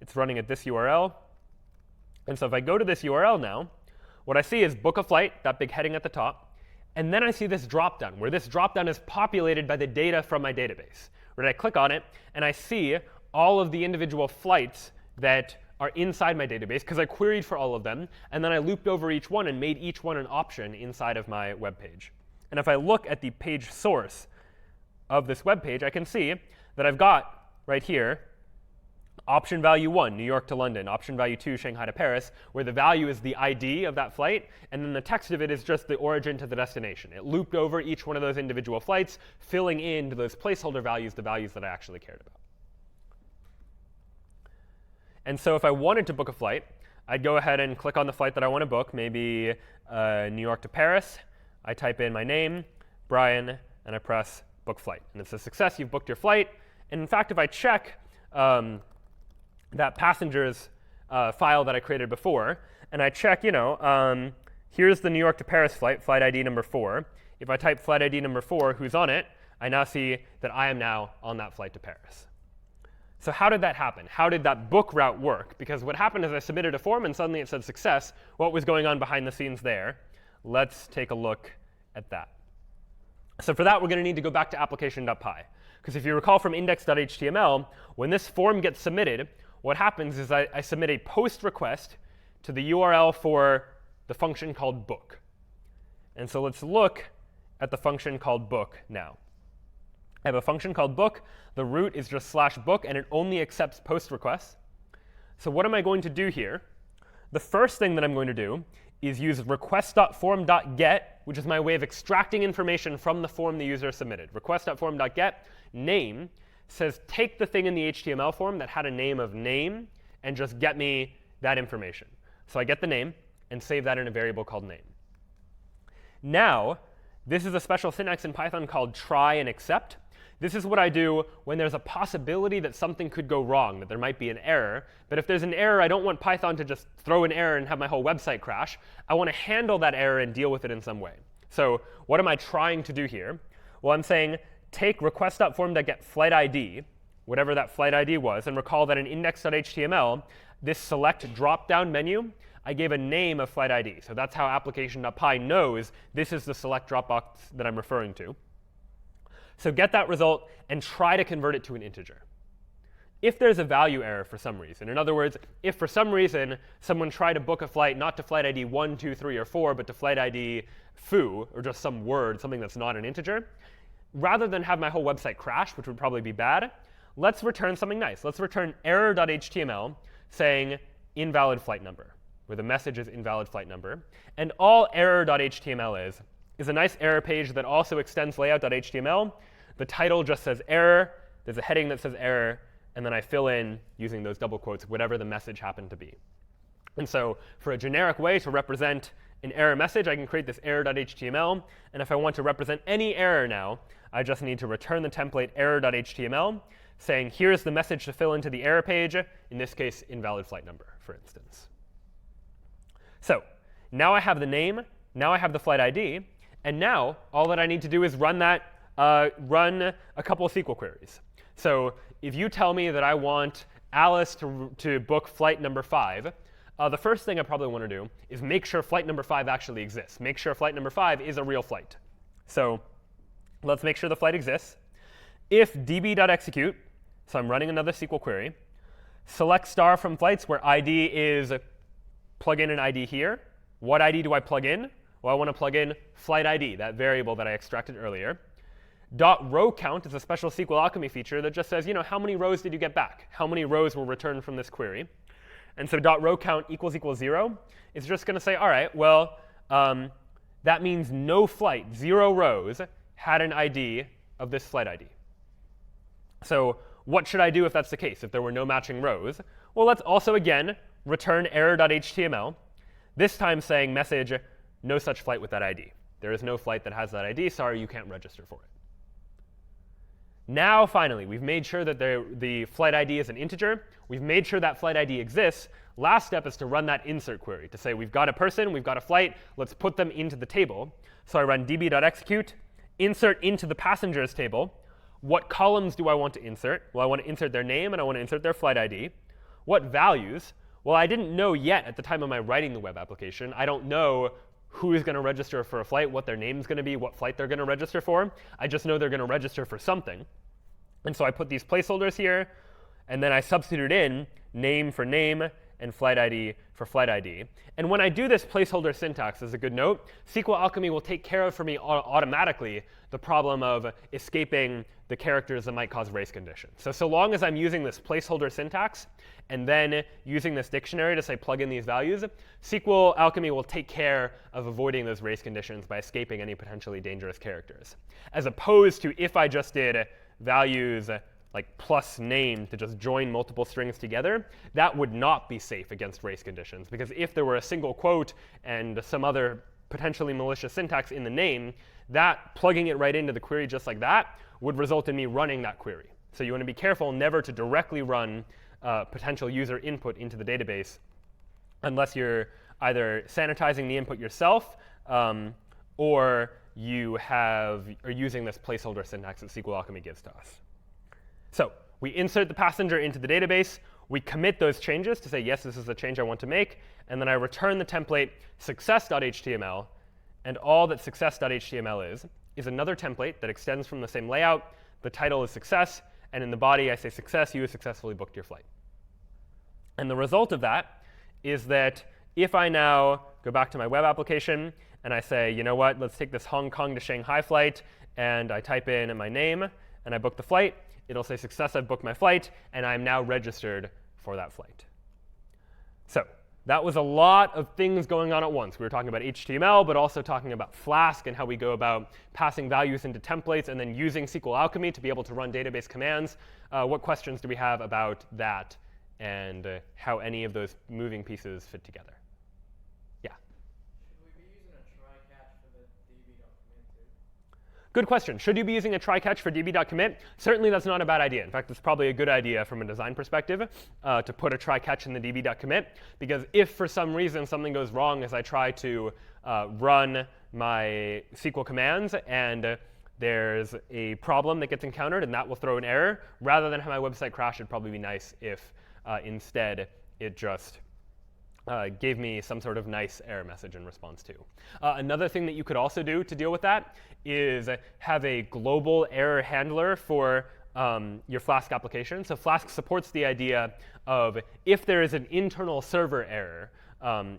Speaker 1: It's running at this URL. And so if I go to this URL now, what I see is book a flight, that big heading at the top. And then I see this dropdown, where this dropdown is populated by the data from my database. Where I click on it, and I see all of the individual flights that are inside my database, because I queried for all of them. And then I looped over each one and made each one an option inside of my web page. And if I look at the page source of this web page, I can see that I've got right here option value 1, New York to London, option value 2, Shanghai to Paris, where the value is the ID of that flight, and then the text of it is just the origin to the destination. It looped over each one of those individual flights, filling in to those placeholder values the values that I actually cared about. And so if I wanted to book a flight, I'd go ahead and click on the flight that I want to book, maybe New York to Paris. I type in my name, Brian, and I press book flight. And it says, success, you've booked your flight. And in fact, if I check that passengers file that I created before, and I check, here's the New York to Paris flight, flight ID number 4. If I type flight ID number 4, who's on it, I now see that I am now on that flight to Paris. So how did that happen? How did that book route work? Because what happened is I submitted a form, and suddenly it said success. What was going on behind the scenes there? Let's take a look at that. So for that, we're going to need to go back to application.py. Because if you recall from index.html, when this form gets submitted, what happens is I submit a post request to the URL for the function called book. And so let's look at the function called book now. I have a function called book. The root is just /book, and it only accepts post requests. So what am I going to do here? The first thing that I'm going to do is use request.form.get, which is my way of extracting information from the form the user submitted. Request.form.get name says take the thing in the HTML form that had a name of name and just get me that information. So I get the name and save that in a variable called name. Now, this is a special syntax in Python called try and except. This is what I do when there's a possibility that something could go wrong, that there might be an error. But if there's an error, I don't want Python to just throw an error and have my whole website crash. I want to handle that error and deal with it in some way. So what am I trying to do here? Well, I'm saying take request.form.get flight ID, whatever that flight ID was, and recall that in index.html, this select drop-down menu, I gave a name of flight ID. So that's how application.py knows this is the select drop box that I'm referring to. So get that result and try to convert it to an integer. If there's a value error for some reason, in other words, if for some reason someone tried to book a flight not to flight ID 1, 2, 3, or 4, but to flight ID foo, or just some word, something that's not an integer, rather than have my whole website crash, which would probably be bad, let's return something nice. Let's return error.html saying invalid flight number, where the message is invalid flight number. And all error.html is a nice error page that also extends layout.html. The title just says error. There's a heading that says error. And then I fill in, using those double quotes, whatever the message happened to be. And so for a generic way to represent an error message, I can create this error.html. And if I want to represent any error now, I just need to return the template error.html, saying here's the message to fill into the error page, in this case, invalid flight number, for instance. So now I have the name. Now I have the flight ID. And now all that I need to do is run a couple of SQL queries. So if you tell me that I want Alice to book flight number 5, the first thing I probably want to do is make sure flight number 5 actually exists. Make sure flight number 5 is a real flight. So let's make sure the flight exists. If db.execute, so I'm running another SQL query, select star from flights where ID is plug in an ID here. What ID do I plug in? Well, I want to plug in flight ID, that variable that I extracted earlier. .row count is a special SQL alchemy feature that just says, how many rows did you get back? How many rows were returned from this query? And so .row count == 0 is just going to say, all right, well, that means no flight, 0 rows, had an ID of this flight ID. So what should I do if that's the case, if there were no matching rows? Well, let's also, again, return error.html, this time saying message, no such flight with that ID. There is no flight that has that ID. Sorry, you can't register for it. Now, finally, we've made sure that the flight ID is an integer. We've made sure that flight ID exists. Last step is to run that insert query to say we've got a person, we've got a flight, let's put them into the table. So I run db.execute, insert into the passengers table. What columns do I want to insert? Well, I want to insert their name, and I want to insert their flight ID. What values? Well, I didn't know yet at the time of my writing the web application. I don't know who is going to register for a flight, what their name is going to be, what flight they're going to register for. I just know they're going to register for something. And so I put these placeholders here, and then I substitute in name for name and flight ID for flight ID. And when I do this placeholder syntax, as a good note, SQL Alchemy will take care of for me automatically the problem of escaping the characters that might cause race conditions. So long as I'm using this placeholder syntax and then using this dictionary to say plug in these values, SQL Alchemy will take care of avoiding those race conditions by escaping any potentially dangerous characters. As opposed to if I just did values like plus name to just join multiple strings together, that would not be safe against race conditions. Because if there were a single quote and some other potentially malicious syntax in the name, that plugging it right into the query just like that would result in me running that query. So you want to be careful never to directly run potential user input into the database unless you're either sanitizing the input yourself or you are using this placeholder syntax that SQL Alchemy gives to us. So we insert the passenger into the database. We commit those changes to say, yes, this is the change I want to make. And then I return the template success.html. And all that success.html is another template that extends from the same layout. The title is success. And in the body, I say success, you have successfully booked your flight. And the result of that is that if I now go back to my web application and I say, you know what, let's take this Hong Kong to Shanghai flight, and I type in my name and I book the flight, it'll say success, I've booked my flight, and I'm now registered for that flight. So that was a lot of things going on at once. We were talking about HTML, but also talking about Flask and how we go about passing values into templates and then using SQL Alchemy to be able to run database commands. What questions do we have about that and how any of those moving pieces fit together? Yeah?
Speaker 7: Should we be using a try-catch for the db.commit too?
Speaker 1: Good question. Should you be using a try-catch for db.commit? Certainly that's not a bad idea. In fact, it's probably a good idea from a design perspective to put a try-catch in the db.commit, because if for some reason something goes wrong as I try to run my SQL commands and there's a problem that gets encountered and that will throw an error, rather than have my website crash, it'd probably be nice if instead it just gave me some sort of nice error message in response to. Another thing that you could also do to deal with that is have a global error handler for your Flask application. So Flask supports the idea of if there is an internal server error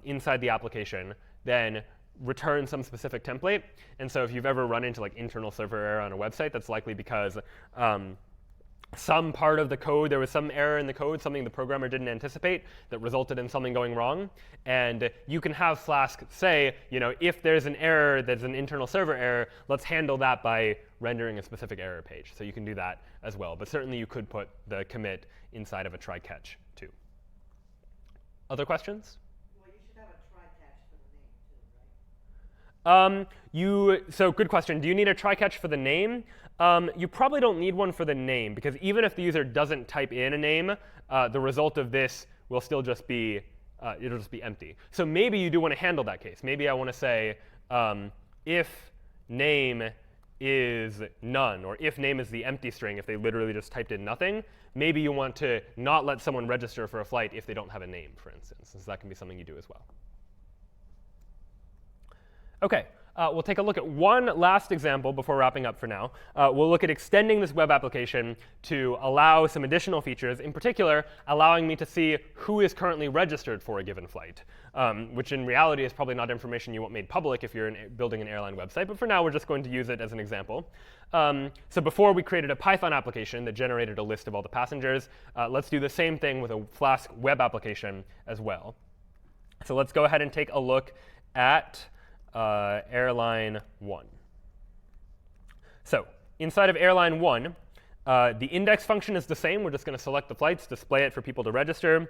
Speaker 1: inside the application, then return some specific template. And so if you've ever run into like internal server error on a website, that's likely because some part of the code, there was some error in the code, something the programmer didn't anticipate that resulted in something going wrong. And you can have Flask say, you know, if there's an error that's an internal server error, let's handle that by rendering a specific error page. So you can do that as well. But certainly you could put the commit inside of a try-catch too. Other questions?
Speaker 5: Well, you should have a try-catch for the name too, right?
Speaker 1: So good question. Do you need a try-catch for the name? You probably don't need one for the name, because even if the user doesn't type in a name, the result of this will still just be, it'll just be empty. So maybe you do want to handle that case. Maybe I want to say if name is none, or if name is the empty string, if they literally just typed in nothing, maybe you want to not let someone register for a flight if they don't have a name, for instance. So that can be something you do as well. OK. We'll take a look at one last example before wrapping up for now. We'll look at extending this web application to allow some additional features, in particular, allowing me to see who is currently registered for a given flight, which in reality is probably not information you want made public if you're building an airline website. But for now, we're just going to use it as an example. So before we created a Python application that generated a list of all the passengers, let's do the same thing with a Flask web application as well. So let's go ahead and take a look at airline 1. So inside of airline 1, the index function is the same. We're just going to select the flights, display it for people to register.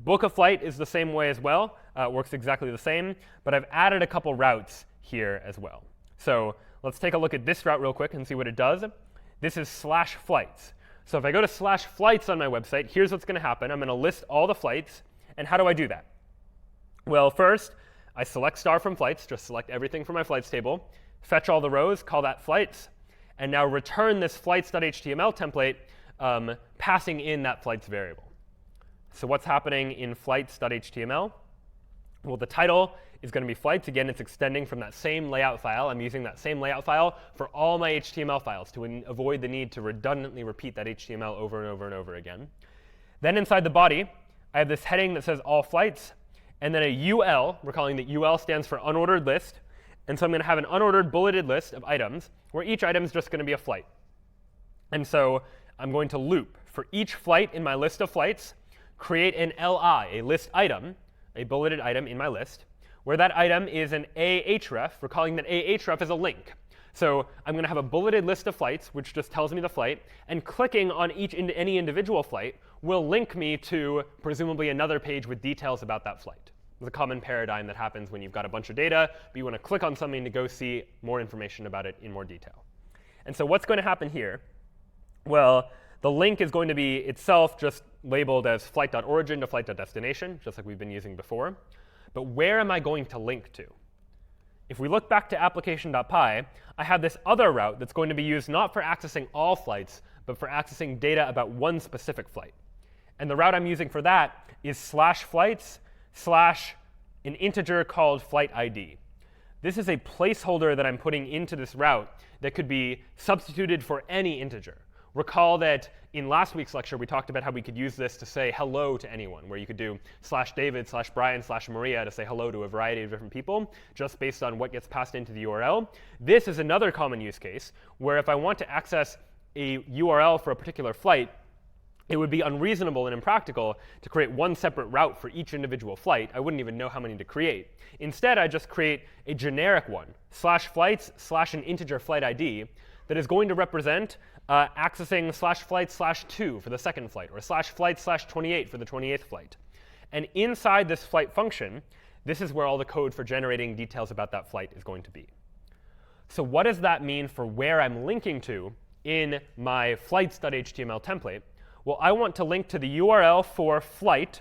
Speaker 1: Book a flight is the same way as well. It works exactly the same. But I've added a couple routes here as well. So let's take a look at this route real quick and see what it does. this is /flights. So if I go to /flights on my website, here's what's going to happen. I'm going to list all the flights. And how do I do that? Well, first, I select star from flights, just select everything from my flights table, fetch all the rows, call that flights, and now return this flights.html template passing in that flights variable. So what's happening in flights.html? Well, the title is going to be flights. Again, it's extending from that same layout file. I'm using that same layout file for all my HTML files to avoid the need to redundantly repeat that HTML over and over and over again. Then inside the body, I have this heading that says all flights, and then a UL. We're calling that UL stands for unordered list. And so I'm going to have an unordered bulleted list of items where each item is just going to be a flight. And so I'm going to loop for each flight in my list of flights, create an LI, a list item, a bulleted item in my list, where that item is an ahref. We're calling that ahref is a link. So I'm going to have a bulleted list of flights, which just tells me the flight, and clicking on any individual flight will link me to presumably another page with details about that flight. It's a common paradigm that happens when you've got a bunch of data, but you want to click on something to go see more information about it in more detail. And so what's going to happen here? Well, the link is going to be itself just labeled as flight.origin to flight.destination, just like we've been using before. But where am I going to link to? If we look back to application.py, I have this other route that's going to be used not for accessing all flights, but for accessing data about one specific flight. And the route I'm using for that is /flights / an integer called flight ID. This is a placeholder that I'm putting into this route that could be substituted for any integer. Recall that in last week's lecture, we talked about how we could use this to say hello to anyone, where you could do /David / Brian / Maria to say hello to a variety of different people, just based on what gets passed into the URL. This is another common use case, where if I want to access a URL for a particular flight, it would be unreasonable and impractical to create one separate route for each individual flight. I wouldn't even know how many to create. Instead, I just create a generic one, /flights / an integer flight ID, that is going to represent accessing /flights /2 for the second flight, or /flights /28 for the 28th flight. And inside this flight function, this is where all the code for generating details about that flight is going to be. So what does that mean for where I'm linking to in my flights.html template? Well, I want to link to the URL for flight,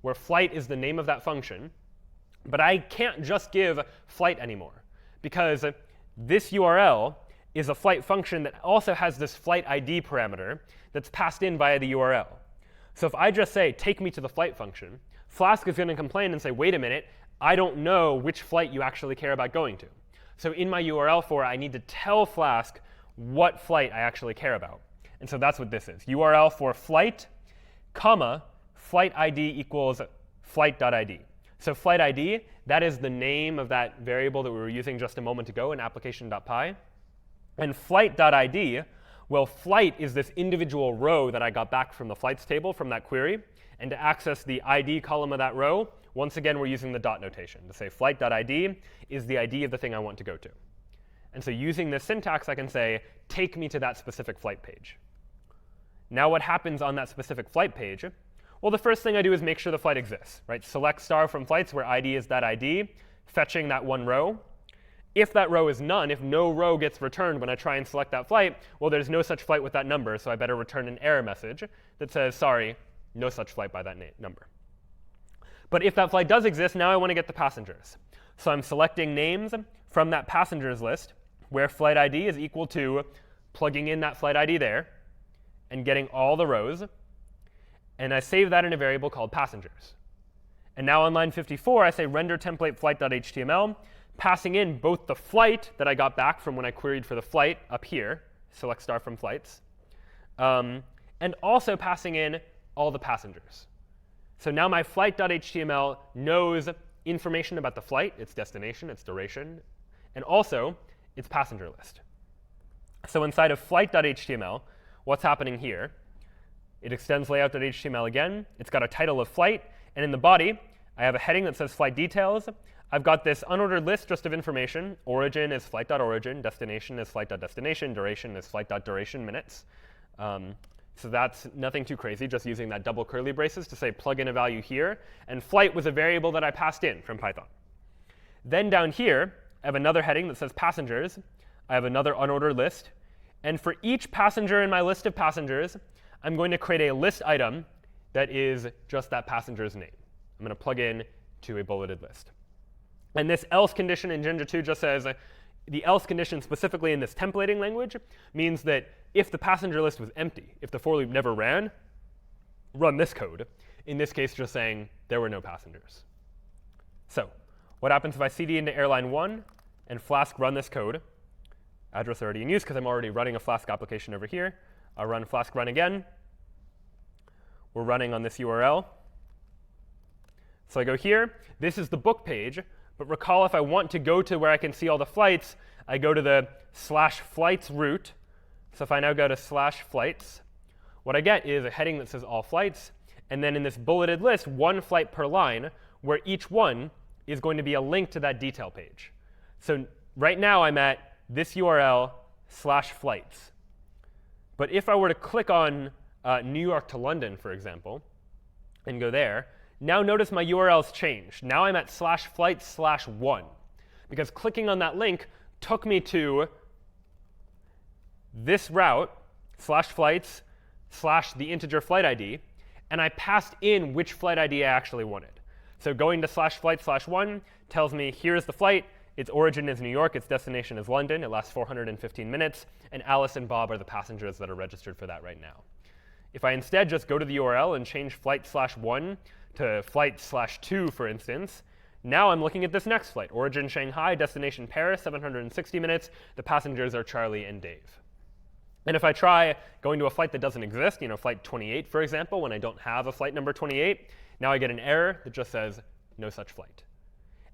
Speaker 1: where flight is the name of that function. But I can't just give flight anymore, because this URL is a flight function that also has this flight ID parameter that's passed in via the URL. So if I just say, take me to the flight function, Flask is going to complain and say, wait a minute, I don't know which flight you actually care about going to. So in my URL for it, I need to tell Flask what flight I actually care about. And so that's what this is. URL for flight, comma, flight ID equals flight.id. So flight ID, that is the name of that variable that we were using just a moment ago in application.py. And flight.id, well, flight is this individual row that I got back from the flights table from that query. And to access the ID column of that row, once again, we're using the dot notation to say flight.id is the ID of the thing I want to go to. And so using this syntax, I can say, take me to that specific flight page. Now what happens on that specific flight page? Well, the first thing I do is make sure the flight exists, right? Select star from flights where ID is that ID, fetching that one row. If that row is none, if no row gets returned when I try and select that flight, well, there's no such flight with that number, so I better return an error message that says, sorry, no such flight by that number. But if that flight does exist, now I want to get the passengers. So I'm selecting names from that passengers list where flight ID is equal to plugging in that flight ID there and getting all the rows. And I save that in a variable called passengers. And now on line 54, I say render template flight.html, passing in both the flight that I got back from when I queried for the flight up here, select star from flights, and also passing in all the passengers. So now my flight.html knows information about the flight, its destination, its duration, and also its passenger list. So inside of flight.html, what's happening here? It extends layout.html again. It's got a title of flight. And in the body, I have a heading that says flight details. I've got this unordered list just of information. Origin is flight.origin. Destination is flight.destination. Duration is flight.duration minutes. So that's nothing too crazy, just using that double curly braces to say plug in a value here. And flight was a variable that I passed in from Python. Then down here, I have another heading that says passengers. I have another unordered list. And for each passenger in my list of passengers, I'm going to create a list item that is just that passenger's name. I'm going to plug in to a bulleted list. And this else condition in Jinja 2 just says, the else condition specifically in this templating language means that if the passenger list was empty, if the for loop never ran, run this code. In this case, just saying there were no passengers. So what happens if I cd into airline 1 and Flask run this code? Address already in use because I'm already running a Flask application over here. I'll run Flask run again. We're running on this URL. So I go here. This is the book page. But recall, if I want to go to where I can see all the flights, I go to the /flights route. So if I now go to /flights, what I get is a heading that says all flights. And then in this bulleted list, one flight per line, where each one is going to be a link to that detail page. So right now I'm at this URL /flights. But if I were to click on New York to London, for example, and go there, now notice my URL's changed. Now I'm at /flights/1, because clicking on that link took me to this route, /flights/ the integer flight ID, and I passed in which flight ID I actually wanted. So going to /flights/1 tells me here's the flight. Its origin is New York. Its destination is London. It lasts 415 minutes. And Alice and Bob are the passengers that are registered for that right now. If I instead just go to the URL and change flight/1 to flight/2, for instance, now I'm looking at this next flight. Origin Shanghai, destination Paris, 760 minutes. The passengers are Charlie and Dave. And if I try going to a flight that doesn't exist, flight 28, for example, when I don't have a flight number 28, now I get an error that just says no such flight.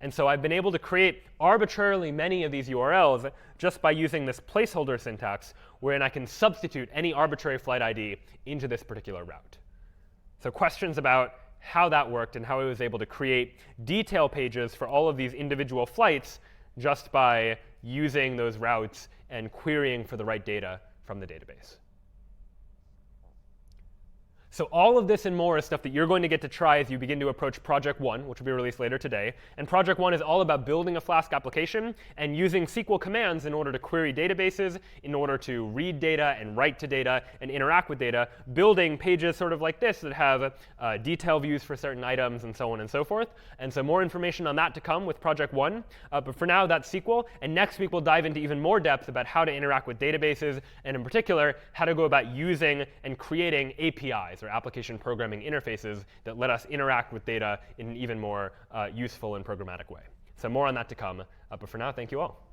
Speaker 1: And so I've been able to create arbitrarily many of these URLs just by using this placeholder syntax, wherein I can substitute any arbitrary flight ID into this particular route. So questions about how that worked and how I was able to create detail pages for all of these individual flights just by using those routes and querying for the right data from the database. So all of this and more is stuff that you're going to get to try as you begin to approach Project 1, which will be released later today. And Project 1 is all about building a Flask application and using SQL commands in order to query databases, in order to read data and write to data and interact with data, building pages sort of like this that have detail views for certain items and so on and so forth. And so more information on that to come with Project 1. But for now, that's SQL. And next week, we'll dive into even more depth about how to interact with databases, and in particular, how to go about using and creating APIs, or application programming interfaces, that let us interact with data in an even more useful and programmatic way. So more on that to come. But for now, thank you all.